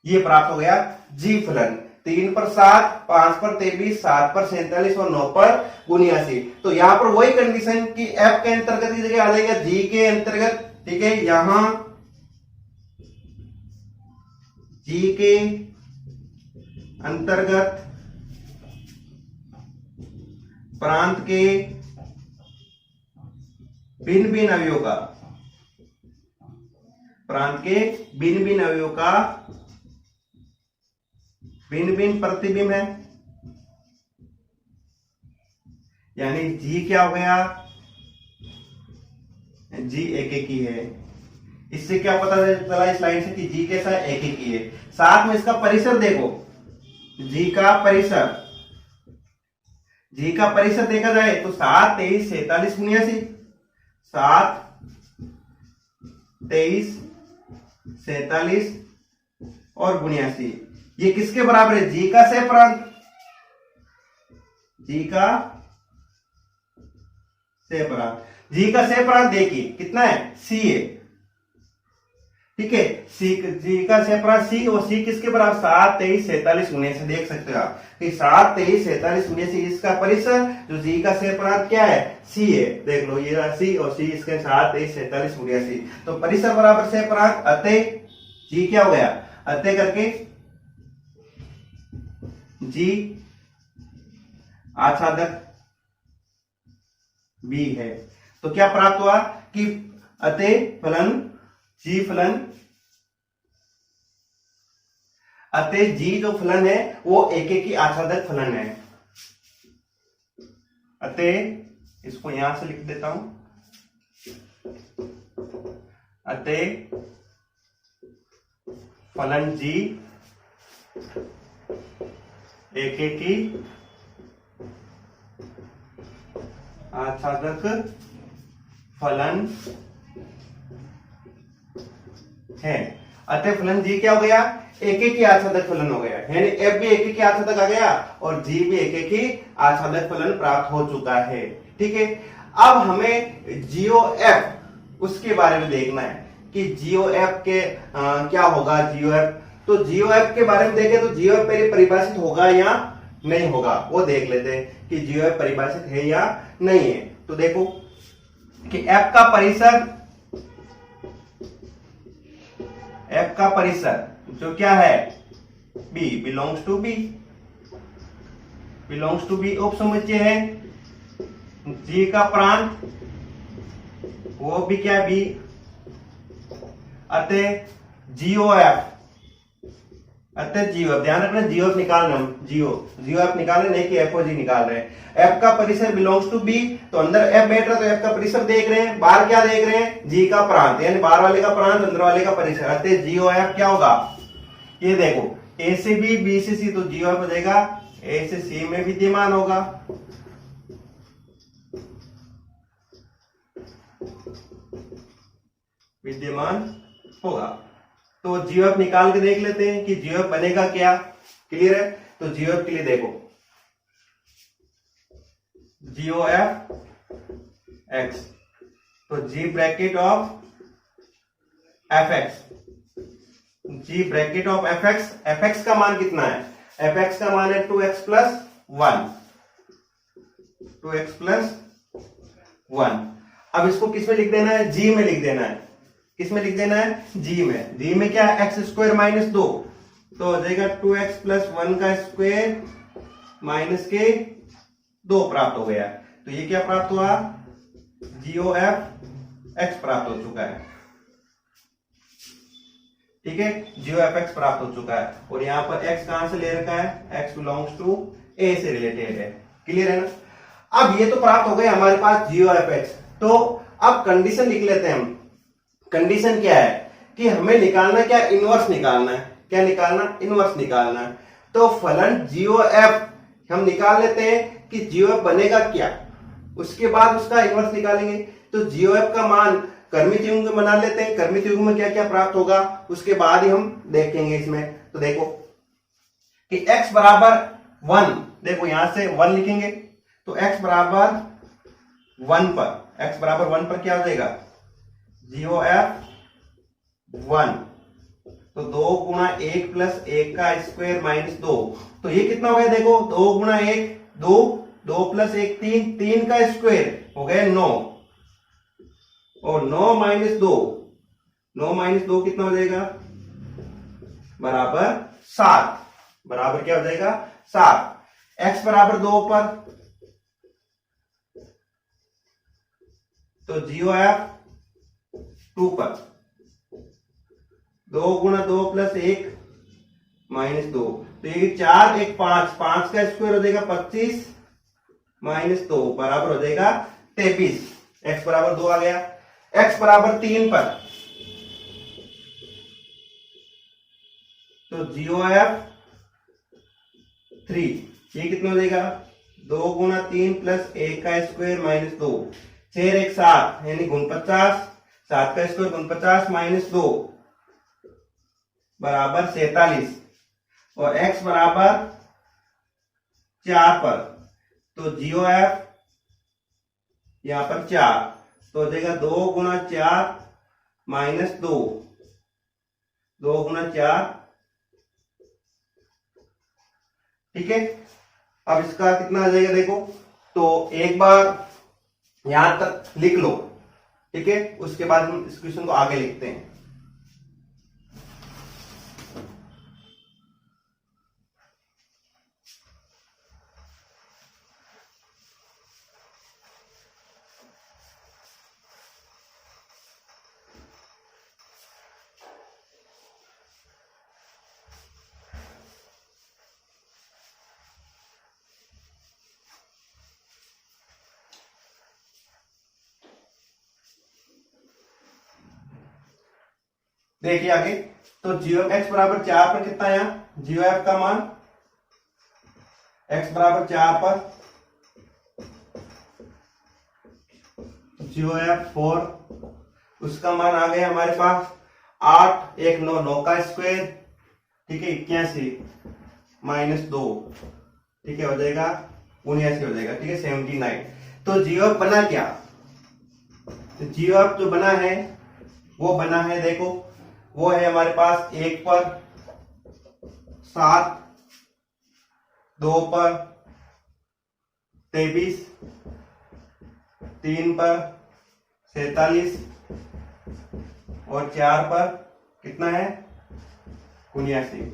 ये प्राप्त हो गया जी फलन। 3 पर 7, 5 पर 23, 7 पर 47 और 9 पर 79। तो यहां पर वही कंडीशन कि एफ के अंतर्गत की जगह आ जाएगा जी के अंतर्गत। ठीक है, यहां जी के अंतर्गत प्रांत के भिन्न भिन्न अवयवों का, प्रांत के भिन्न भिन्न अवयवों का भिन्न भिन्न प्रतिबिंब है। यानी जी क्या हो गया, जी एक एक ही है। इससे क्या पता चला इस लाइन से कि जी कैसा है, एक एक ही है। साथ में इसका परिसर देखो, जी का परिसर, जी का परिसर देखा जाए तो 7, 23, 47, 79। 7, 23, 47 और 79। ये किसके बराबर है, जी का सह प्रांत, जी का सह प्रांत। जी का सह प्रांत देखिए कितना है, सी है। ठीक है, सी, जी का सह प्रांत सी, और सी किसके बराबर, 7, 23, 47, 79। देख सकते हो आप कि 7, 23, 47, 79 इसका परिसर, जो जी का सह प्रांत क्या है, सी है। देख लो ये रहा सी, और सी इसके 7, 23, 47, 79। तो परिसर बराबर सह प्रांत, अतः जी क्या हो गया, अतः करके जी आच्छादक बी है। तो क्या प्राप्त हुआ कि अतः फलन जी फलन, अतः जी जो फलन है वो एक एक ही आच्छादक फलन है। अतः इसको यहां से लिख देता हूं, अतः फलन जी एक एक ही आच्छादक फलन है। अतः फलन जी क्या हो गया, एक एक ही आच्छादक फलन हो गया, यानी एफ भी एक एक ही आच्छादक आ गया और जी भी एक एक ही आच्छादक फलन प्राप्त हो चुका है। ठीक है, अब हमें जीओ एफ उसके बारे में देखना है कि जीओ एफ के क्या होगा। जीओ एफ, तो जीओ एफ के बारे में देखें तो जीओ एफ पहले परिभाषित होगा या नहीं होगा, वो देख लेते हैं कि जीओ एफ परिभाषित है या नहीं है। तो देखो कि एफ का परिसर, एफ का परिसर जो क्या है, B, belongs to B, belongs to B उपसमुच्चय है। जी का प्रांत वो भी क्या है, बी। अतः जीओ एफ, अतः जीओ एफ, ध्यान रखना जीओ एफ निकाल रहे हम, जीओ एफ निकाल रहे, नहीं कि एफ ओ जी निकाल रहे हैं। एफ का परिसर बिलोंग्स टू बी, तो अंदर एफ बैठ रहा, तो एफ का परिसर देख रहे हैं। बाहर क्या देख रहे हैं, जी का प्रांत, यानी बाहर वाले का प्रांत, अंदर वाले का परिसर। अतः जीओ एफ क्या होगा, ये देखो ए से बी से सी, तो जीओ एफ हो जाएगा ए से सी में विद्यमान होगा। विद्यमान होगा। तो जीओ एफ निकाल के देख लेते हैं कि जीओ एफ बनेगा क्या। क्लियर है, तो GOF के लिए देखो, GOF x, तो G bracket of fx, G bracket of fx, fx का मान कितना है, fx का मान है 2x प्लस 1, 2x प्लस 1। अब इसको किस में लिख देना है, g में लिख देना है। किस में लिख देना है, g में। g में क्या है, x स्क्वायर माइनस 2, तो हो जाएगा 2x प्लस 1 का स्क्वायर माइनस के 2 प्राप्त हो गया। तो ये क्या प्राप्त हुआ, GOF x प्राप्त हो चुका है। ठीक है, GOF x प्राप्त हो चुका है। और यहां पर x कहां से ले रखा है, x बिलोंग्स टू a से रिलेटेड है। क्लियर है ना। अब ये तो प्राप्त हो गए हमारे पास GOF x। तो अब कंडीशन लिख लेते हैं हम। कंडीशन क्या है कि हमें निकालना क्या, इनवर्स निकालना है। क्या निकालना, इनवर्स निकालना है। तो फलन GOF हम निकाल लेते हैं कि GOF बनेगा क्या, उसके बाद उसका इनवर्स निकालेंगे। तो GOF का मान कर्मी त्रिभुज में बना लेते हैं, कर्मी त्रिभुज में क्या क्या प्राप्त होगा उसके बाद ही हम देखेंगे इसमें। तो देखो कि x बराबर 1, देखो यहां से 1 लिखेंगे, तो x बराबर 1 पर, x बराबर 1 पर क्या हो जाएगा, GOF 1, तो 2 गुणा 1 प्लस 1 का स्क्वायर माइनस 2, तो ये कितना हो गया, देखो 2 गुणा 1 2, 2 प्लस 1 3, 3 का स्क्वायर हो गया 9, और 9 माइनस 2, 9 माइनस 2 कितना हो जाएगा, बराबर 7, बराबर क्या हो जाएगा 7। x बराबर 2 पर, तो GOF 2 पर, 2 गुणा 2 प्लस 1 माइनस 2, तो ये 4 1 5, 5 का स्क्वायर हो जाएगा 25 माइनस 2 बराबर हो जाएगा 23। x बराबर 2 आ गया। x बराबर 3 पर, तो GOF 3, ये कितना हो जाएगा, 2 गुणा 3 प्लस 1 का स्क्वायर माइनस 2, 6 1 7 यानी 49, 7 का स्क्वायर 49 माइनस 2 बराबर 47, और x बराबर 4 पर, तो GOF यहां पर 4, तो हो जाएगा 2 गुणा 4 माइनस 2, 2 गुणा 4, ठीक है। अब इसका कितना आ जाएगा देखो, तो एक बार यहां तक लिख लो, ठीक है, उसके बाद हम इस क्वेश्चन को आगे लिखते हैं। देखिए आगे, तो GOF x बराबर 4 पर कितना आया, GOF का मान x बराबर 4 पर, GOF 4, उसका मान आ गया हमारे पास 8 1 9, 9 का स्क्वायर, ठीक है 81 माइनस 2, ठीक है हो जाएगा 79 हो जाएगा, ठीक है 79। तो GOF बना क्या, तो GOF जो बना है वो बना है, देखो वो है हमारे पास 1 पर 7, 2 पर 23, 3 पर 47, और 4 पर कितना है 79,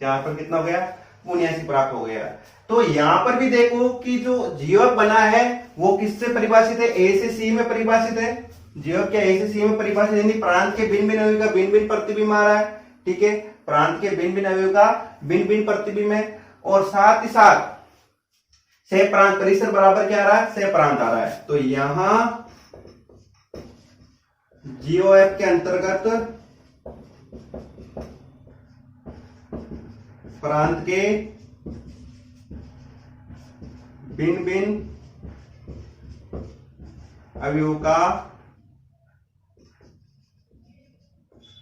4 पर कितना हो गया 79 प्राप्त हो गया। तो यहां पर भी देखो कि जो GOF बना है वो किससे परिभाषित है, A से C में परिभाषित है। GOF क्या A से C में परिभाषित, यानी प्रांत के भिन्न भिन्न अवयव का भिन्न भिन्न प्रतिबिंब आ रहा है, ठीक है, प्रांत के भिन्न भिन्न अवयव का भिन्न भिन्न प्रतिबिंब है, और साथ ही साथ सह प्रांत परिसर बराबर क्या आ रहा है, सह प्रांत आ रहा है। तो यहां GOF के अंतर्गत प्रांत के भिन्न भिन्न अवयवों का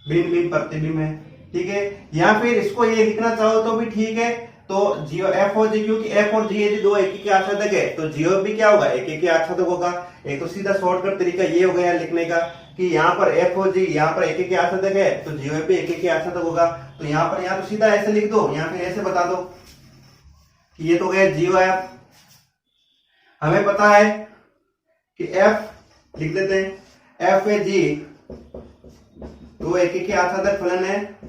भिन्न भिन्न प्रतिबिंब है, ठीक है। या फिर इसको ये लिखना चाहो तो भी ठीक है, तो जियो एफ और जी, क्योंकि एफ और जी यदि दो एक ही के आच्छादक है तो जियो भी क्या होगा, एक एक के आच्छादक होगा। एक तो सीधा शॉर्टकट तरीका ये हो गया लिखने का कि यहाँ पर एफ और जी यहाँ पर एक एक के आच्छादक है तो जियो एफ भी एक एक के आच्छादक होगा। तो यहाँ पर तो सीधा ऐसे लिख दो, यहाँ पे ऐसे बता दो कि ये तो गया जियो एफ। हमें पता है कि एफ लिख देते हैं, एफ ए जी दो एक एक के आच्छादक फलन है।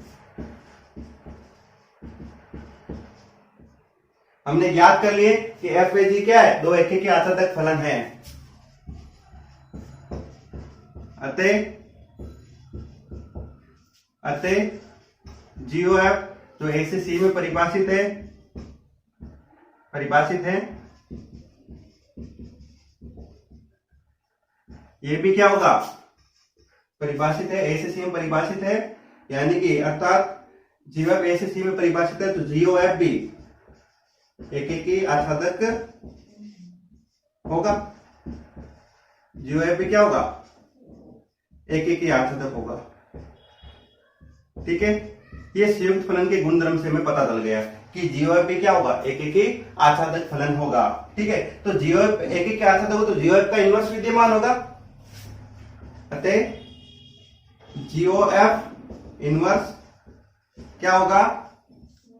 हमने ज्ञात कर लिए कि एफ ए जी क्या है, दो एक एक के आच्छादक फलन है। अतः जियो एफ जो ए से सी में परिभाषित है ये भी क्या होगा, परिभाषित है, ए से सी में परिभाषित है, यानी कि अर्थात जियो एफ ए से सी में परिभाषित है तो जियो एफ भी एक एक की आच्छादक होगा। जियो एफ भी क्या होगा, एक एक की आच्छादक होगा। ठीक है, ये संयुक्त फलन के गुणधर्म से हमें पता चल गया कि जियो एफ भी क्या होगा, एक एक की आच्छादक फलन होगा। ठीक है, तो जियो एफ एक एक के आच्छादक हो तो जियो एफ का इनवर्स विद्यमान होगा। अतः जियो एफ इनवर्स क्या होगा,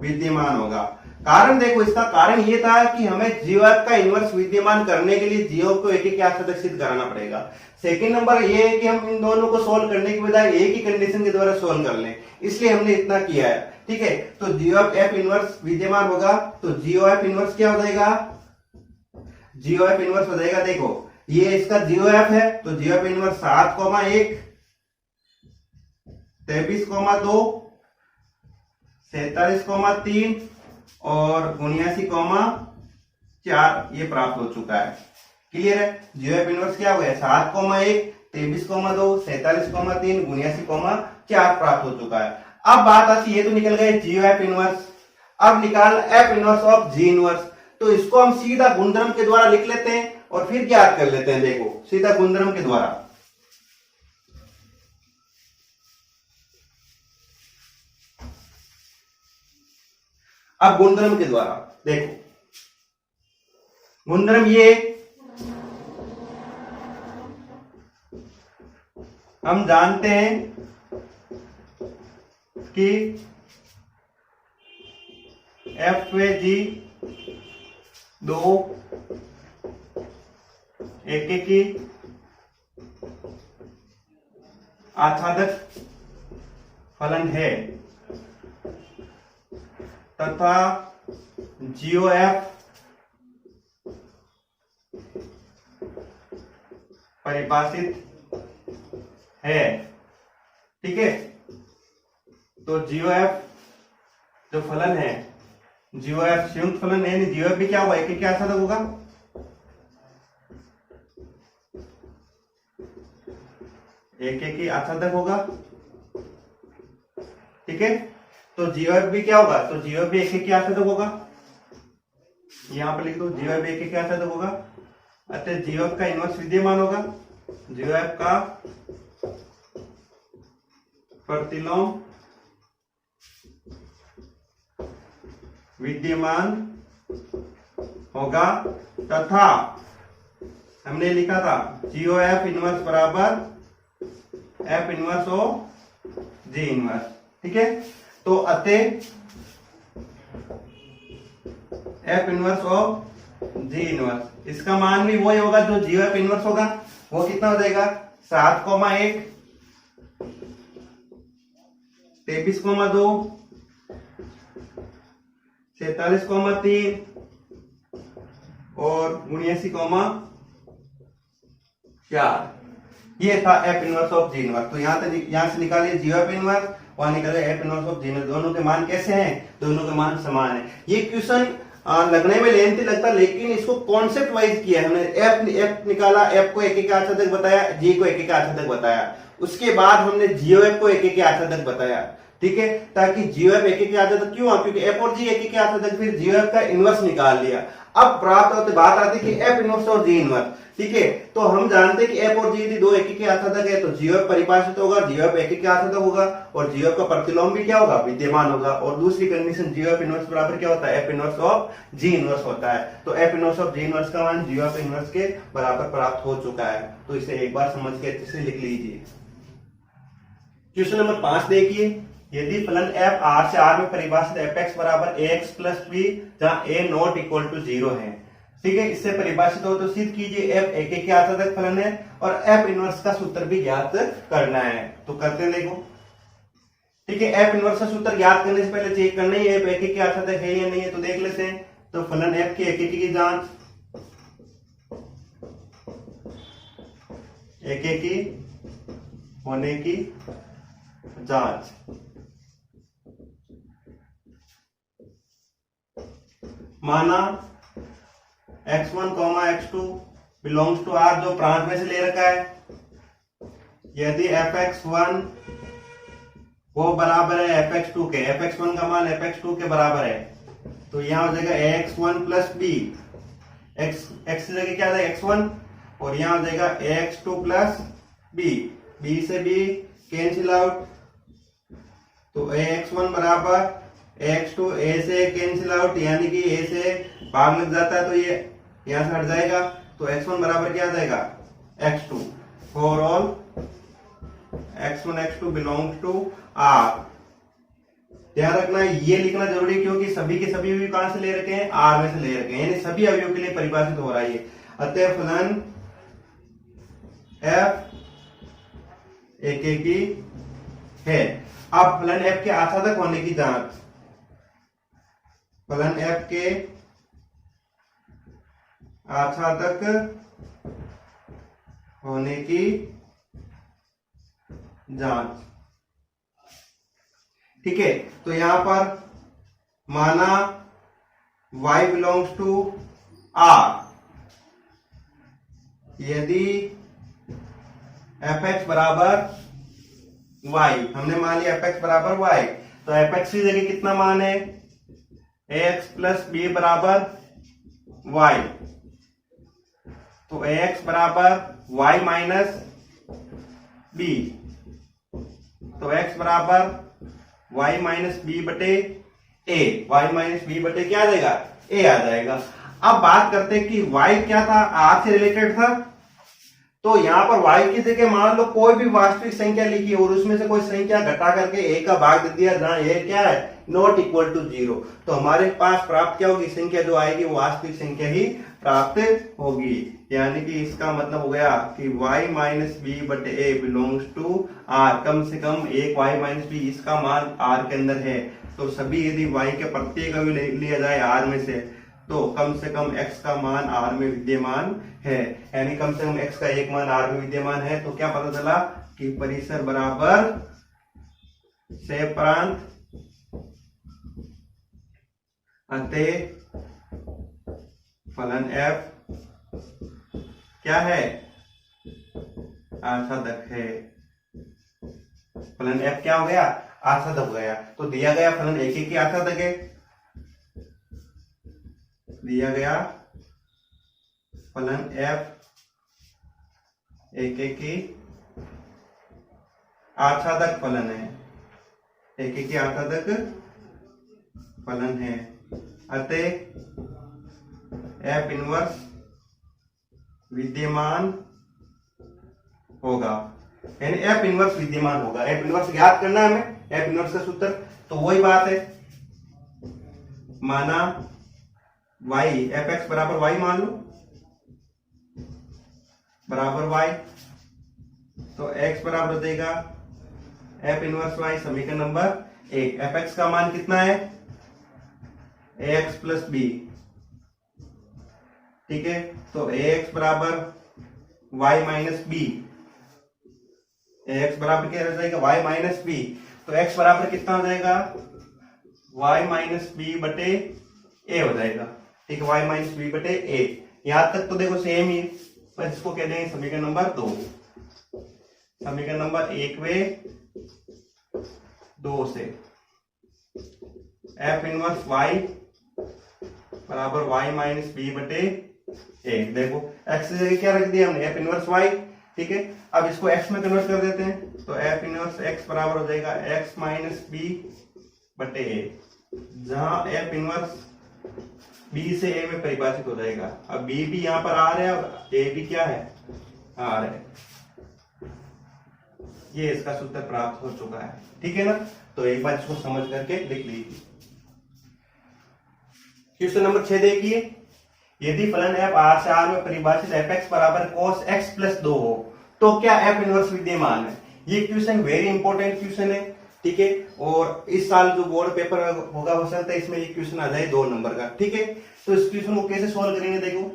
विद्यमान होगा। कारण देखो, इसका कारण ये था कि हमें जियो एफ का इनवर्स विद्यमान करने के लिए जियो को एक एक आच्छादक सिद्ध कराना पड़ेगा। सेकंड नंबर ये है कि हम इन दोनों को सोल्व करने की बजाय एक ही कंडीशन के द्वारा सोल्व कर लें, इसलिए हमने इतना किया है। ठीक है, तो जियो एफ इनवर्स विद्यमान होगा तो जियो एफ इनवर्स क्या हो जाएगा, जियो एफ इनवर्स हो जाएगा। देखो ये इसका जियो एफ है तो जियो एफ इनवर्स 7,1 23,2 47,3 और 79,4 ये प्राप्त हो चुका है। क्लियर है, जियो एफ इनवर्स क्या हो गया, 7,1 23,2 47,3 79,4 प्राप्त हो चुका है। अब बात आती है, तो निकल गए जियो एफ इनवर्स। अब निकाल F inverse of ji inverse, तो इसको हम सीधा गुणधर्म के द्वारा लिख लेते हैं और फिर ज्ञात कर लेते हैं। देखो सीधा गुणधर्म के द्वारा, अब गुणधर्म के द्वारा देखो, गुणधर्म ये हम जानते हैं कि एफ ए जी दो एक एक की आच्छादक फलन है तथा जियो एफ परिभाषित है। ठीक है, तो जियो एफ जो फलन है, जियो एफ संयुक्त फलन है, जियो एफ भी क्या होगा, एक एक के आच्छादक होगा। एक एक की आच्छादक होगा। ठीक है, तो जियो एफ भी क्या होगा, तो जियो एफ भी एक एक के आच्छादक होगा। यहां पर लिख दो, जियो एफ एक एक के आच्छादक होगा। अतः जियो एफ का इनवर्स विद्यमान होगा। जियो एफ का प्रतिलोम विद्यमान होगा तथा हमने लिखा था जियो एफ इनवर्स बराबर F inverse of ji inverse. ठीक है, तो अतः F inverse of ji inverse, इसका मान भी वही होगा जो जियो एफ इनवर्स होगा। वो कितना हो जाएगा, 7,1 23,2 47,3 और 79,4 ये था F inverse of ji inverse. तो यहां से निकालिए जियो एफ इनवर्स, वहां निकाले F inverse of ji inverse. दोनों के मान कैसे हैं, दोनों के मान समान है। ये क्वेश्चन लगने में लेंथी लगता, लेकिन इसको कॉन्सेप्ट वाइज किया है हमने। एफ निकाला, एफ को एक एक आच्छादक बताया, जी को एक एक आच्छादक बताया, उसके बाद हमने जियो एफ को एक एक आच्छादक बताया। ठीक है, ताकि जीओएफ एक एक आता था। क्यों? क्योंकि एफ और जी एक एक आता था, फिर जीओएफ का इनवर्स निकाल लिया। अब प्राप्त होते बात आती है कि एफ इनवर्स और जी इनवर्स। ठीक है, तो हम जानते हैं कि एफ और जी यदि दो एक एक आसाधक है तो जीओएफ परिभाषित होगा, जीओएफ एक एक आसाधक होगा और जीओएफ का प्रतिलोम भी क्या होगा? विद्यमान होगा। और दूसरी कंडीशन जीओएफ इनवर्स बराबर क्या होता है? F inverse of ji inverse होता है। तो F inverse of ji inverse का मान जीओएफ इनवर्स के बराबर प्राप्त हो चुका है। तो इसे एक बार समझ के अच्छे से लिख लीजिए। क्वेश्चन नंबर 5 देखिए, यदि फलन f r से r में परिभाषित fx बराबर ax प्लस b जहां a नॉट इक्वल टू 0 है। ठीक है, इससे परिभाषित हो तो सिद्ध कीजिए f एक एक आसाधक फलन है और f इनवर्स का सूत्र भी ज्ञात करना है। तो करते हैं, देखो। ठीक है, f इनवर्स का सूत्र ज्ञात करने से पहले चेक करना ही है f एक एक आसाधक है या नहीं है। तो देख लेते हैं। तो फलन f की एक एक की जांच, एक एक की होने की जांच। माना x1, x2 belongs to r, जो प्रांत में से ले रखा है। यदि fx1 वो बराबर है fx2 के, fx1 का मान fx2 के बराबर है, तो यहां हो जाएगा ax1 प्लस b। x की जगह क्या आ जाएगा? x1 और यहां हो जाएगा ax2 प्लस b। b से b कैंसिल आउट, तो ax1 बराबर ax2, a से कैंसिल आउट यानी कि a से भाग लग जाता है तो ये यहां से हट जाएगा। तो x1 बराबर क्या आ जाएगा? x2। For all x1 x2 belongs to r। ध्यान रखना ये लिखना जरूरी, क्योंकि सभी के सभी अवयव कहां से ले रखे हैं? r में से ले रखे हैं, यानी सभी अवयवों के लिए परिभाषित हो रहा है ये। अतः फलन f एक एक ही है। अब फलन f के आसाधक होने की जांच। फलन f के आसाधक होने की जांच। ठीक है, तो यहां पर माना y बिलोंग्स टू r, यदि fx बराबर y, हमने मान लिया fx बराबर y, तो fx की जगह कितना मान है? ax प्लस b बराबर y। तो ax बराबर y माइनस b, तो x बराबर y माइनस बी बटे a, y माइनस बी बटे क्या आ जाएगा? a आ जाएगा। अब बात करते हैं कि y क्या था? r से रिलेटेड था। तो यहां पर y की जगह मान लो कोई भी वास्तविक संख्या लिखी और उसमें से कोई संख्या घटा करके a का भाग दे दिया जहां a क्या है? Not equal to 0। तो हमारे पास प्राप्त क्या होगी? संख्या जो आएगी वो वास्तविक संख्या ही प्राप्त होगी। यानी कि इसका मतलब हो गया कि y माइनस बी बटे ए बिलोंग्स टू r। कम से कम एक y माइनस बी, इसका मान r के अंदर है। तो सभी यदि y के प्रत्येक अवयव लिया जाए r में से, तो कम से कम x का मान r में विद्यमान है। यानी कम से कम x का एक मान r में विद्यमान है। तो क्या पता चला कि परिसर बराबर से प्रांत, अतः फलन f क्या है? आसाधक है। फलन f क्या हो गया? आसाधक हो गया। तो दिया गया फलन एक एक की आसाधक है, दिया गया फलन f एक एक की आसाधक फलन है, एक एक की आसाधक फलन है। अतः f इनवर्स विद्यमान होगा, यानी f इनवर्स विद्यमान होगा। f इनवर्स ज्ञात करना है हमें, f इनवर्स का सूत्र। तो वही बात है, माना y fx बराबर y मान लो, बराबर y, तो x बराबर देगा f इनवर्स y। समीकरण नंबर 1। fx का मान कितना है? ax plus b। ठीक है, तो ax बराबर y माइनस बी। ax बराबर क्या हो जाएगा? y minus B. तो x बराबर कितना हो जाएगा? y माइनस बी बटे a हो जाएगा। ठीक है, y माइनस बी बटे a। यहां तक तो देखो सेम ही, बस इसको कह देंगे समीकरण नंबर 2। समीकरण नंबर 1 में 2 से एफ इनवर्स वाई बराबर वाई माइनस बी बटे ए। देखो एक्स की जगह क्या रख दिया हमने, एफ इनवर्स वाई, ठीक है। अब इसको एक्स में कन्वर्ट कर देते हैं, तो एफ इनवर्स एक्स बराबर हो जाएगा एक्स माइनस बी बटे ए, जहां एफ इनवर्स बी से ए में परिभाषित हो जाएगा। अब बी भी यहां पर आ रहा है, ए भी क्या है, आ रहा है। ये इसका सूत्र प्राप्त हो चुका है, ठीक है ना। तो एक बार इसको समझ करके लिख लीजिए। क्वेश्चन नंबर 6 देखिए, यदि फलन एफ आर से आर में परिभाषित एफ एक्स बराबर कोस एक्स प्लस 2 हो तो क्या एफ इनवर्स विद्यमान है। ये क्वेश्चन वेरी इंपॉर्टेंट क्वेश्चन है, ठीक है। और इस साल जो बोर्ड पेपर होगा हो सकता है इसमें ये क्वेश्चन आ जाए 2 नंबर का, ठीक है। तो इस क्वेश्चन को कैसे सॉल्व करेंगे, देखो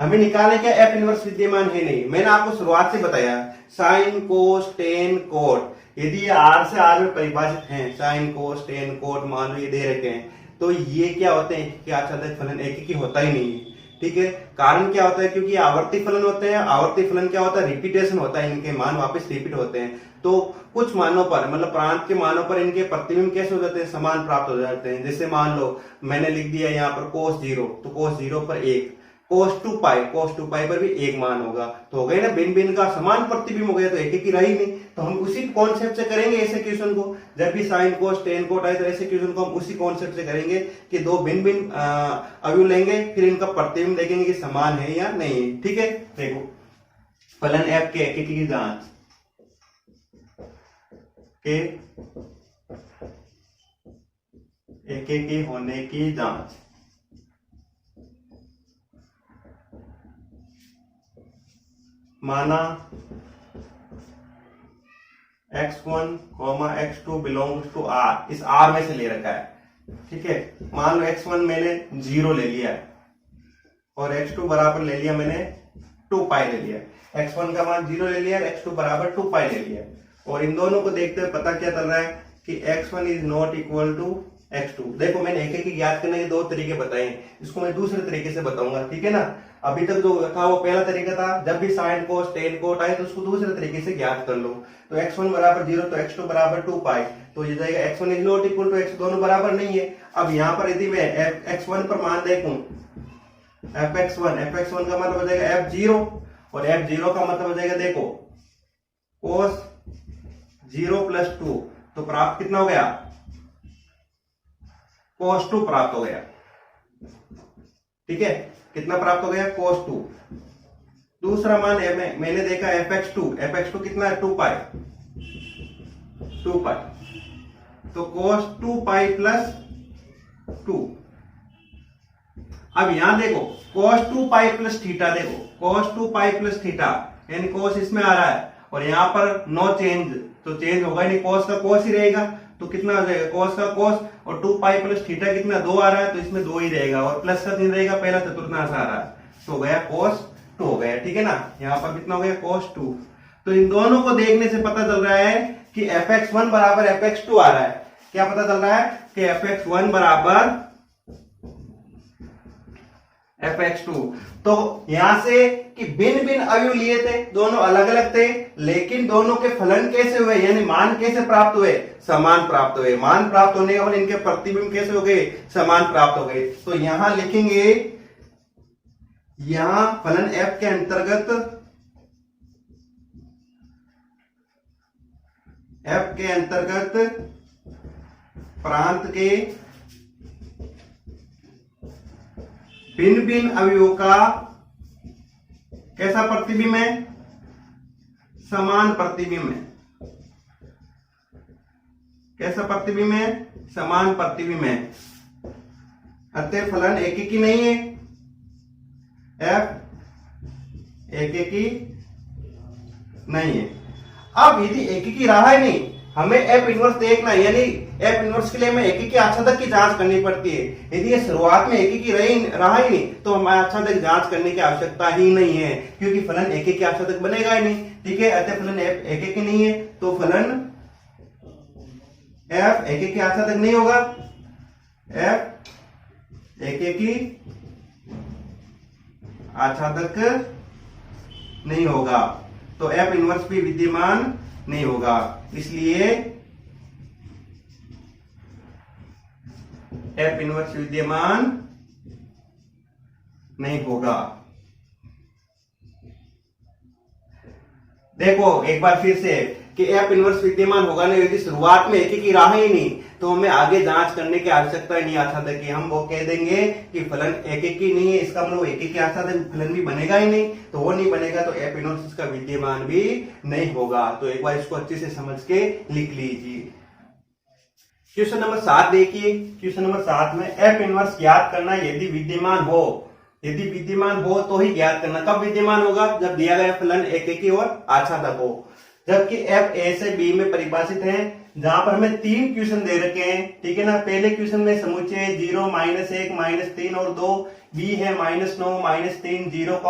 हमें निकालने क्या एफ इनवर्स विद्यमान है नहीं। मैंने आपको शुरुआत से बताया साइन कोस टेन कोट, यदि आर से आर में परिभाषित हैं, साइन कोस टेन कोट मान लो ये दे रखे हैं, तो ये क्या होते हैं कि आच्छादित फलन एक ही होता ही नहीं है, ठीक है। कारण क्या होता है, क्योंकि आवर्ती फलन होते हैं। आवर्ती फलन क्या होता है, रिपीटेशन होता है, इनके मान वापस रिपीट होते हैं। तो कुछ मानों पर मतलब प्रांत के मानों पर इनके प्रतिबिंब कैसे हो जाते हैं, समान प्राप्त हो जाते हैं। जैसे मान लो मैंने लिख दिया यहाँ पर cos 0, तो cos 0 पर 1, cos 2 पाई पर भी 1 मान होगा, तो हो गए ना भिन्न भिन्न का समान प्रतिबिंब हो गया, तो एक ही रही नहीं। तो हम उसी कॉन्सेप्ट से करेंगे ऐसे क्वेश्चन को, जब भी साइन कोस टेन कोट आए तो ऐसे क्वेश्चन को हम उसी कॉन्सेप्ट से करेंगे कि 2 भिन्न भिन्न अवयव लेंगे, फिर इनका प्रतिबिंब देखेंगे कि समान है या नहीं है, ठीक है। देखो फलन एफ के एक की जांच के एक की होने की जांच, माना x1, x2 belongs to r, इस r में से ले रखा है, ठीक है। मान लो x1 मैंने 0 ले लिया है और x2 बराबर ले लिया मैंने 2 पाई ले लिया। x1 का मान 0 ले लिया, x2 बराबर 2 पाई ले लिया, और इन दोनों को देखते हुए पता क्या चल रहा है कि x1 is not equal to x2। देखो मैंने एक एक ज्ञात करने के 2 तरीके बताए, इसको मैं दूसरे तरीके से बताऊंगा, ठीक है ना। अभी तक जो था वो पहला तरीका था, जब भी साइन कोस टेन कोट आए तो उसको दूसरे तरीके से ज्ञात कर लो। तो x1 बराबर 0 तो x2 बराबर 2 पाई, तो ये जाएगा x1 is not equal to x, दोनों बराबर नहीं है। अब यहाँ पर यदि मैं x1 पर मान देखूं fx1 का मतलब हो जाएगा f0, और f0 का मतलब हो जाएगा देखो कोस 0 प्लस 2, तो प्राप्त कितना हो गया, cos 2 प्राप्त हो गया, ठीक है। कितना प्राप्त हो गया, cos 2। दूसरा मान मैंने देखा fx2 कितना है 2 पाई, तो cos 2 पाई प्लस 2। अब यहां देखो cos 2 पाई प्लस थीटा, देखो cos 2 पाई प्लस थीटा यानी cos इसमें आ रहा है, और यहां पर नो चेंज, तो चेंज होगा नहीं, cos का cos ही रहेगा, तो कितना आ जाएगा cos का cos, और 2 पाई प्लस थीटा कितना 2 आ रहा है, तो इसमें 2 ही रहेगा, और प्लस का नहीं रहेगा, पहला चतुर्थांश आ रहा है, तो हो गया cos 2 हो गया, ठीक है ना। यहाँ पर कितना हो गया cos 2। तो इन दोनों को देखने से पता चल रहा है कि fx1 बराबर fx2 आ रहा है। क्या पता चल रहा है कि fx1 बराबर fx2। तो यहां से कि भिन्न भिन्न अवयव लिए थे, दोनों अलग अलग थे, लेकिन दोनों के फलन कैसे हुए यानी मान कैसे प्राप्त हुए, समान प्राप्त हुए। मान प्राप्त होने के बाद इनके प्रतिबिंब कैसे हो गए, समान प्राप्त हो गए। तो यहां लिखेंगे, यहां फलन f के अंतर्गत प्रांत के भिन्न भिन्न अवयवों का कैसा प्रतिबिंब है, समान प्रतिबिंब है। कैसा प्रतिबिंब है, समान प्रतिबिंब है। अतः फलन एक ही नहीं है, f एक ही नहीं है। अब यदि एक ही रहा है नहीं, हमें एफ इनवर्स देखना है, यानी एफ इनवर्स के लिए हमें एक ही आच्छादक की जांच करनी पड़ती है। यदि ये शुरुआत में एक ही रहा ही नहीं, तो हमें आच्छादक जांच करने की आवश्यकता ही नहीं है, क्योंकि फलन एक ही आच्छादक बनेगा ही नहीं, ठीक है। अतः फलन एफ एक ही नहीं है, तो फलन एफ एक ही आच्छादक नहीं होगा, एफ एक ही आच्छादक नहीं होगा, तो एफ इनवर्स भी विद्यमान नहीं होगा। इसलिए एफ इनवर्स विद्यमान नहीं होगा। देखो एक बार फिर से कि एफ इनवर्स विद्यमान होगा नहीं, यदि शुरुआत में एक ही राह ही नहीं तो हमें आगे जांच करने की आवश्यकता ही नहीं आता था कि हम वो कह देंगे कि फलन एक एक ही नहीं है, इसका मतलब एक एक आता था, फलन भी बनेगा ही नहीं, तो वो नहीं बनेगा तो एफ इनवर्स का विद्यमान भी नहीं होगा। तो एक बार इसको अच्छे से समझ के लिख लीजिए। क्वेश्चन नंबर 7 देखिए। क्वेश्चन नंबर 7 में एफ इनवर्स ज्ञात करना यदि विद्यमान हो, यदि विद्यमान हो तो ही ज्ञात करना। कब विद्यमान होगा? जब दिया गया फलन एक एक ही और आच्छादक हो। जबकि एफ ए से बी में परिभाषित है, जहां पर हमें 3 क्वेश्चन दे रखे हैं, ठीक है ना। पहले क्वेश्चन में समुच्चय 0, -1, -3 और 2, बी है -9, -3, 0,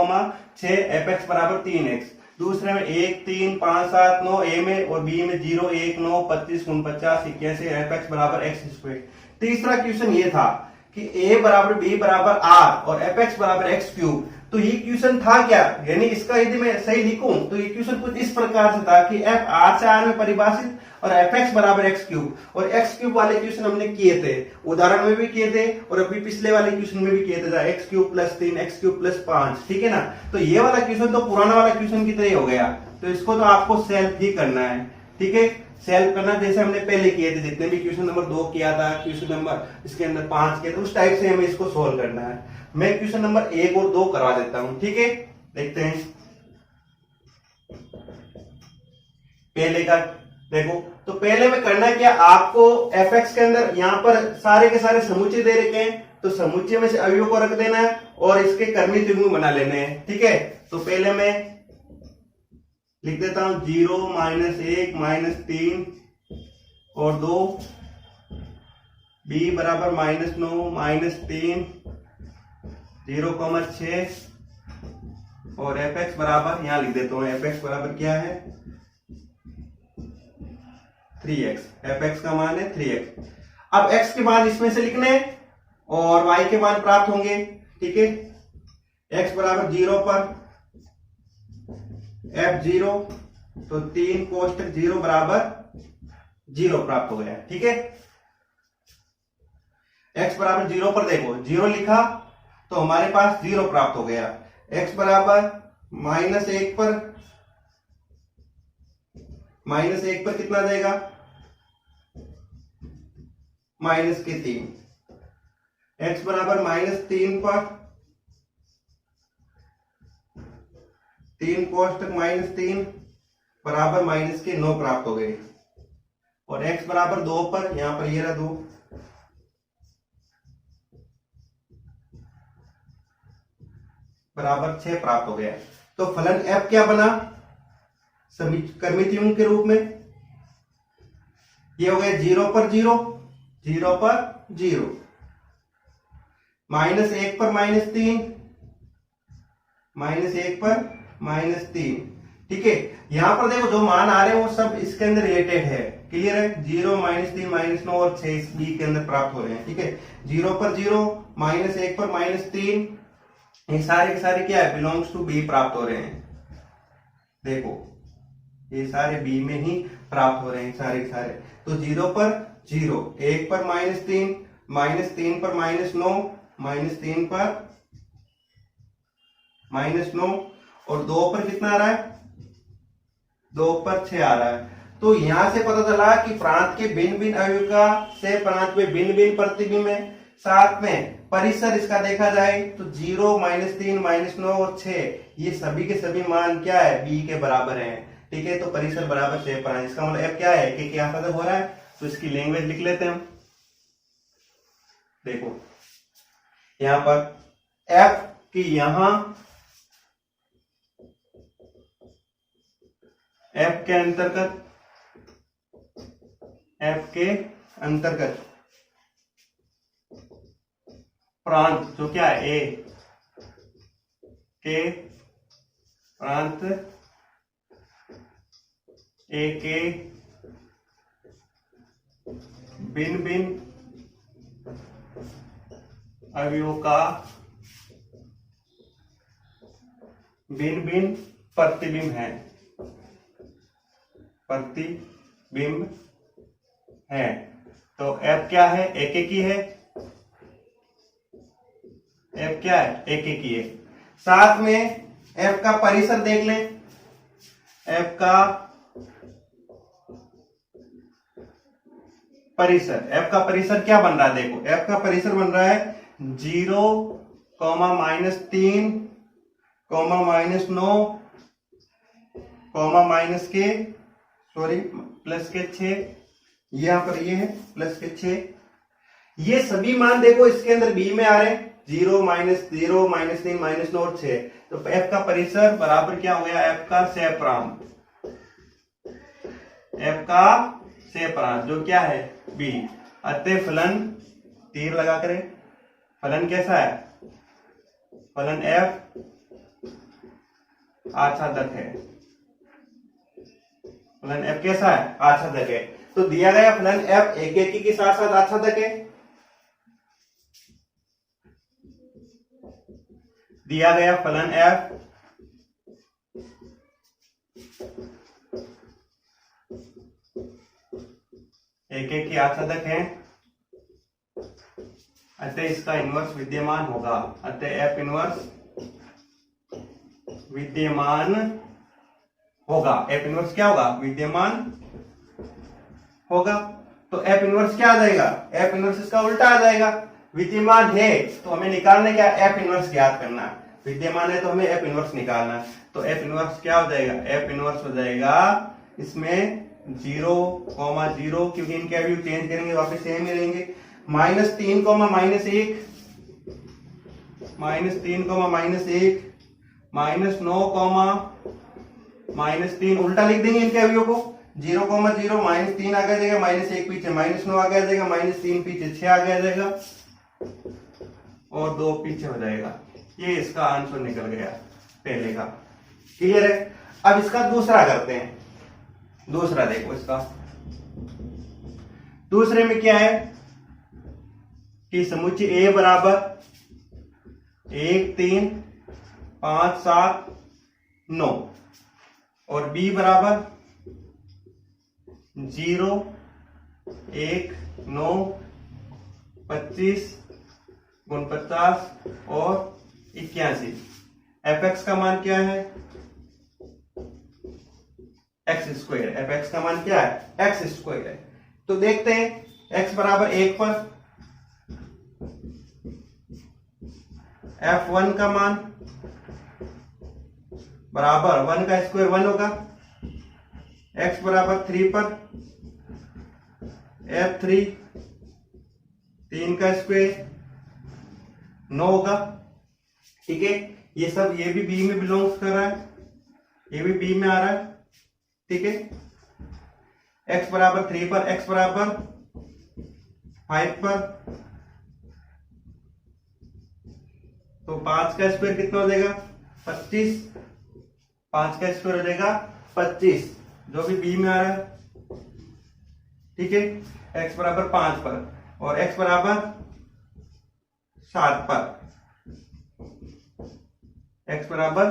6, एफ एक्स बराबर 3x। दूसरे में 1, 3, 5, 7, 9 ए में और बी में 0, 1, 9, 25, 49, 81, एफ एक्स बराबर x²। तीसरा क्वेश्चन ये था कि a बराबर b बराबर r और एफ एक्स बराबर x³। तो ये क्वेश्चन था क्या, यानी इसका यदि मैं सही लिखूं तो ये क्वेश्चन कुछ इस प्रकार से था कि f r से r में परिभाषित और एफ एक्स बराबर x³ और x³ वाले क्वेश्चन हमने किए थे, उदाहरण में भी किए थे और अभी पिछले वाले क्वेश्चन में भी किए थे, x³ + 3, x³ + 5, ठीक है ना। तो ये वाला क्वेश्चन तो पुराना वाला क्वेश्चन की तरह हो गया, तो इसको तो आपको सेल्फ ही करना है, ठीक है। सेल्फ करना जैसे हमने पहले किए थे, जितने भी क्वेश्चन नंबर 2 किया था, क्वेश्चन नंबर इसके अंदर 5 किया था, उस टाइप से हमें इसको सोल्व करना है। मैं क्वेश्चन नंबर 1 और 2 करवा देता हूं, ठीक है। देखते हैं पहले का। देखो तो पहले में करना क्या, आपको एफ एक्स के अंदर यहां पर सारे के सारे समुच्चय दे रखे हैं, तो समुच्चय में से अवयवों को रख देना है और इसके कर्मी द्विगुण बना लेने हैं, ठीक है। तो पहले मैं लिख देता हूं 0, -1, -3 और 2, b बराबर -9, -3, 0, 6 और एफ एक्स बराबर, यहां लिख देता हूं एफ एक्स बराबर क्या है 3x। एफ एक्स का मान है 3x। अब x के मान इसमें से लिखने और y के मान प्राप्त होंगे, ठीक है। x बराबर 0 पर f0 तो 3 कोष्टक 0 बराबर 0 प्राप्त हो गया, ठीक है। x बराबर 0 पर देखो 0 लिखा तो हमारे पास 0 प्राप्त हो गया। x बराबर -1 पर, -1 पर कितना जाएगा -3। x बराबर -3 पर 3 कोष्टक -3 बराबर -9 प्राप्त हो गए। और x बराबर 2 पर, यहां पर ये रहा 2, बराबर 6 प्राप्त हो गया। तो फलन f क्या बना कर्मी द्विगुण के रूप में, ये हो गया 0 पर 0, 0 पर 0, -1 पर -3, -1 पर -3, ठीक है। यहां पर देखो जो मान आ रहे हैं वो सब इसके अंदर रिलेटेड है, क्लियर है। 0, -3, -9 और 6 इस बी के अंदर प्राप्त हो रहे हैं, ठीक है। 0 पर 0, -1 पर -3, ये सारे के सारे क्या है बिलोंग्स टू बी प्राप्त हो रहे हैं। देखो ये सारे बी में ही प्राप्त हो रहे हैं सारे के सारे। तो 0 पर 0, 1 पर -3, -3 पर -9, -3 पर -9 और 2 पर कितना आ रहा है 2 पर 6 आ रहा है। तो यहां से पता चला कि प्रांत के भिन्न भिन्न अवयव का से प्रांत में भिन्न भिन्न प्रतिबिंब है। साथ में परिसर इसका देखा जाए तो 0, -3, -9 और 6 ये सभी के सभी मान क्या है बी के बराबर हैं, ठीक है। तो परिसर बराबर 6 पर है, इसका मतलब एफ क्या है कि क्या हो रहा है। तो इसकी लैंग्वेज लिख लेते हैं हम। देखो यहां पर एफ की यहां एफ के अंतर्गत प्रांत जो क्या है ए के प्रांत ए के भिन्न भिन्न अवयवों का भिन्न भिन्न प्रतिबिंब है, प्रतिबिंब है। तो एफ क्या है एक एक ही है, f क्या है, एक एक ही है। साथ में f का परिसर देख लें, f का परिसर क्या बन रहा है, देखो f का परिसर बन रहा है 0, -3, -9, +6, यहां पर ये है +6। ये सभी मान देखो इसके अंदर b में आ रहे हैं, 0, -0, -3, -9 और 6। तो f का परिसर बराबर क्या हो गया, f का सेपरांत जो क्या है b। अतः फलन, तीर लगा करें, फलन कैसा है, फलन f आच्छादक है, फलन f कैसा है, आच्छादक है। तो दिया गया फलन f एक एक के साथ साथ आच्छादक है, दिया गया फलन f एक एक की आच्छादक है, अतः इसका इनवर्स विद्यमान होगा, अतः f इनवर्स विद्यमान होगा, f इनवर्स क्या होगा, विद्यमान होगा। तो f इनवर्स क्या आ जाएगा, f इनवर्स इसका उल्टा आ जाएगा, विद्यमान है तो हमें निकालने क्या, f इनवर्स ज्ञात करना है, विद्यमान है तो हमें f इनवर्स निकालना है। तो f इनवर्स क्या हो जाएगा, f इनवर्स हो जाएगा इसमें 0, 0, क्योंकि इनके वैल्यू चेंज करेंगे वापस सेम ही रहेंगे, -3, -1, -3, -1, -9, -3, उल्टा लिख देंगे इनके अवयवों को, 0, 0, -3 आ जाएगा, -1 पीछे, -9 आ जाएगा, -3 पीछे, 6 आ जाएगा और 2 पीछे हो जाएगा। ये इसका आंसर निकल गया पहले का। क्लियर है। अब इसका दूसरा करते हैं, दूसरा देखो इसका, दूसरे में क्या है कि समुच्चय A बराबर 1, 3, 5, 7, 9 और B बराबर 0, 1, 9, 25, 49 और 81। fx का मान क्या है, x², fx का मान क्या है, x² है। तो देखते हैं x बराबर 1 पर f1 का मान बराबर 1 का स्क्वायर 1 होगा, x बराबर 3 पर f3 3 का स्क्वायर 9 होगा। ठीक है, ये सब, ये भी b में बिलोंग्स कर रहा है, ये भी b में आ रहा है। ठीक है, x बराबर 3 पर, x बराबर 5 पर, तो 5 का स्क्वायर कितना हो जाएगा, 25, 5 का स्क्वायर हो जाएगा 25, जो भी b में आ रहा है। ठीक है, x बराबर 5 पर और x बराबर 7 पर, x बराबर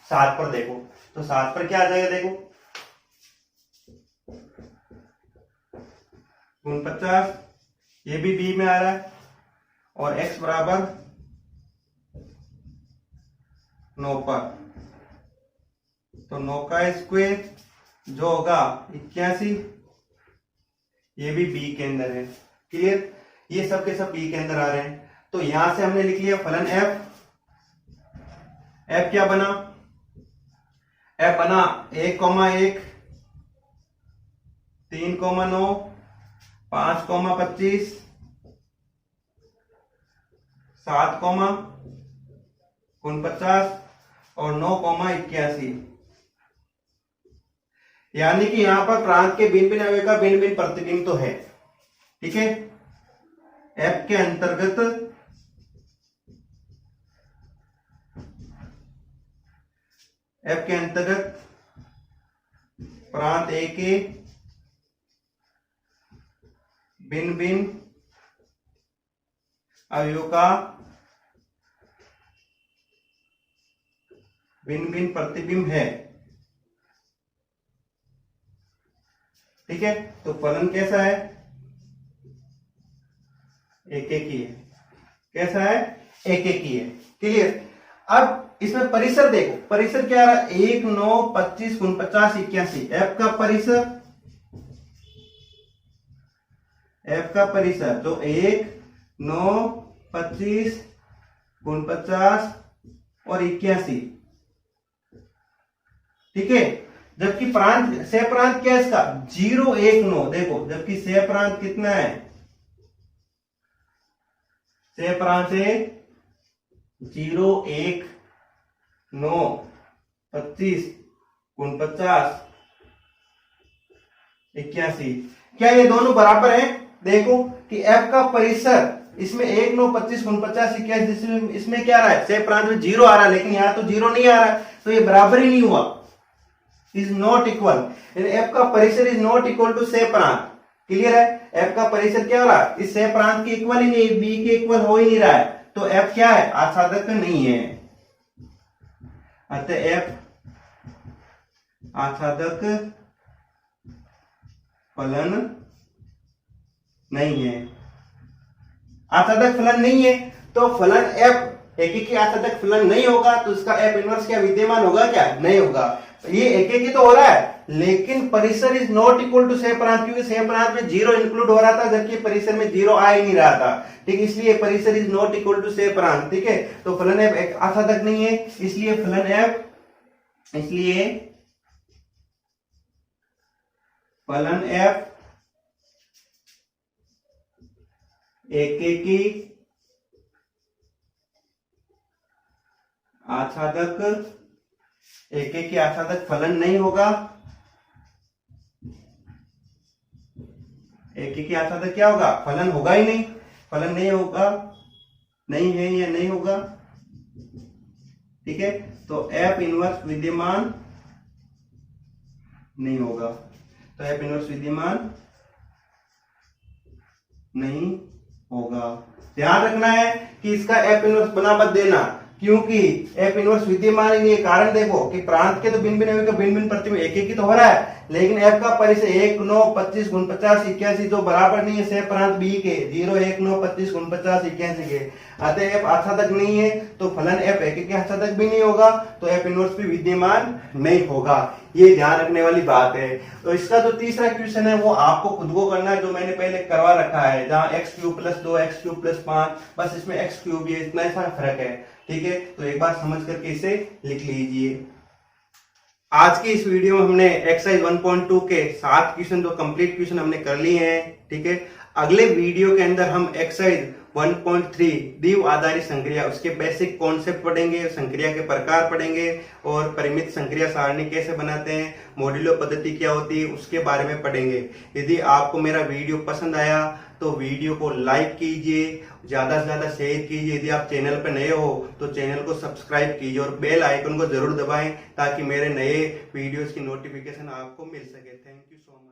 7 पर देखो, तो 7 पर क्या आ जाएगा, देखो 49, ये भी b में आ रहा है और x बराबर 9 पर, तो 9 का स्क्वायर जो होगा 81, ये भी b के अंदर है। क्लियर, ये सब के सब b के अंदर आ रहे हैं। तो यहां से हमने लिख लिया फलन f क्या बना, f बना 1, 1, 3, 9, 5, 25, 7, 49 और 9, 81। यानी कि यहां पर प्रांत के भिन्न भिन्न अवयव का भिन्न भिन्न प्रतिबिंब तो है। ठीक है, f के अंतर्गत प्रांत A के भिन्न भिन्न अवयवों का भिन्न भिन्न प्रतिबिंब है। ठीक है, तो फलन कैसा है, एक एक ही है। कैसा है, एक एक ही है। क्लियर। अब इसमें परिसर देखो, परिसर क्या आ रहा है 1 9 25 49 81। एफ का परिसर तो 1 9 25 49 और 81। ठीक है। जबकि प्रांत से प्रांत क्या है इसका 0 1 9। देखो जबकि से प्रांत कितना है, से प्रांत है 0 1 9 25 49 81। क्या ये दोनों बराबर हैं? देखो कि एफ का परिसर इसमें 1 9 25 49 81, इसमें क्या आ रहा है से प्रांत में 0 आ रहा है, लेकिन यहां तो 0 नहीं आ रहा है, तो ये बराबर ही नहीं हुआ, इज नॉट इक्वल। एफ का परिसर इज नॉट इक्वल टू से प्रांत। क्लियर है। एफ का परिसर क्या हो रहा है इस से प्रांत के इक्वल ही नहीं, बी के इक्वल हो ही नहीं रहा है, तो एफ क्या है आच्छादक नहीं है। अतः एफ आच्छादक फलन नहीं है। आच्छादक फलन नहीं है तो फलन एफ एक ही आच्छादक फलन नहीं होगा, तो इसका एफ इनवर्स क्या विद्यमान होगा क्या? नहीं होगा। ये एक ही तो हो रहा है, लेकिन परिसर इज नॉट इक्वल टू से प्रांत, क्योंकि से प्रांत में 0 इंक्लूड हो रहा था, जबकि परिसर में 0 आ ही नहीं रहा था। ठीक, इसलिए परिसर इज नॉट इक्वल टू से प्रांत। ठीक है, तो फलन एफ एक आच्छादक नहीं है, इसलिए फलन एफ एकेकी आच्छादक फलन नहीं होगा। एकेकी आच्छादक क्या होगा? फलन होगा ही नहीं, फलन नहीं होगा, नहीं है या नहीं होगा। ठीक है, तो एफ इनवर्स विद्यमान नहीं होगा, तो एफ इनवर्स विद्यमान नहीं होगा। ध्यान रखना है कि इसका एफ इनवर्स बना मत देना, क्योंकि एफ इनवर्स विद्यमान ही नहीं है। कारण देखो कि प्रांत के तो भिन्न भिन्न प्रतिबिंब एक ही तो हो रहा है, लेकिन एफ का परिसर 1 9 25 49 81 जो बराबर नहीं है से प्रांत बी के 0 1 9 25 49 81 के। अतः एफ आच्छादक नहीं है, तो फलन एफ एक आच्छादक भी नहीं होगा, तो एफ इनवर्स भी विद्यमान नहीं होगा। ये ध्यान रखने वाली बात है। तो इसका जो तीसरा क्वेश्चन है वो आपको खुद को करना है, जो मैंने पहले करवा रखा है, जहां x³ + 2 x³ + 5, बस इसमें x³ है, इतना सा फर्क है। ठीक है, तो एक बार समझ करके इसे लिख लीजिए। आज की इस वीडियो में हमने एक्सरसाइज 1.2 के 7 क्वेश्चन, जो कंप्लीट क्वेश्चन हमने कर लिए हैं। ठीक है, अगले वीडियो के अंदर हम एक्सरसाइज 1.3 द्विव आधारित संक्रिया, उसके बेसिक कॉन्सेप्ट पढ़ेंगे, संक्रिया के प्रकार पढ़ेंगे और परिमित संक्रिया सारणी कैसे बनाते हैं, मॉड्यूलो पद्धति क्या होती है, उसके बारे में पढ़ेंगे। यदि आपको मेरा वीडियो पसंद आया तो वीडियो को लाइक कीजिए, ज्यादा से ज्यादा शेयर कीजिए। यदि आप चैनल पर नए हो तो चैनल को सब्सक्राइब कीजिए और बेल आइकन को जरूर दबाएं, ताकि मेरे नए वीडियोस की नोटिफिकेशन आपको मिल सके। Thank you so much.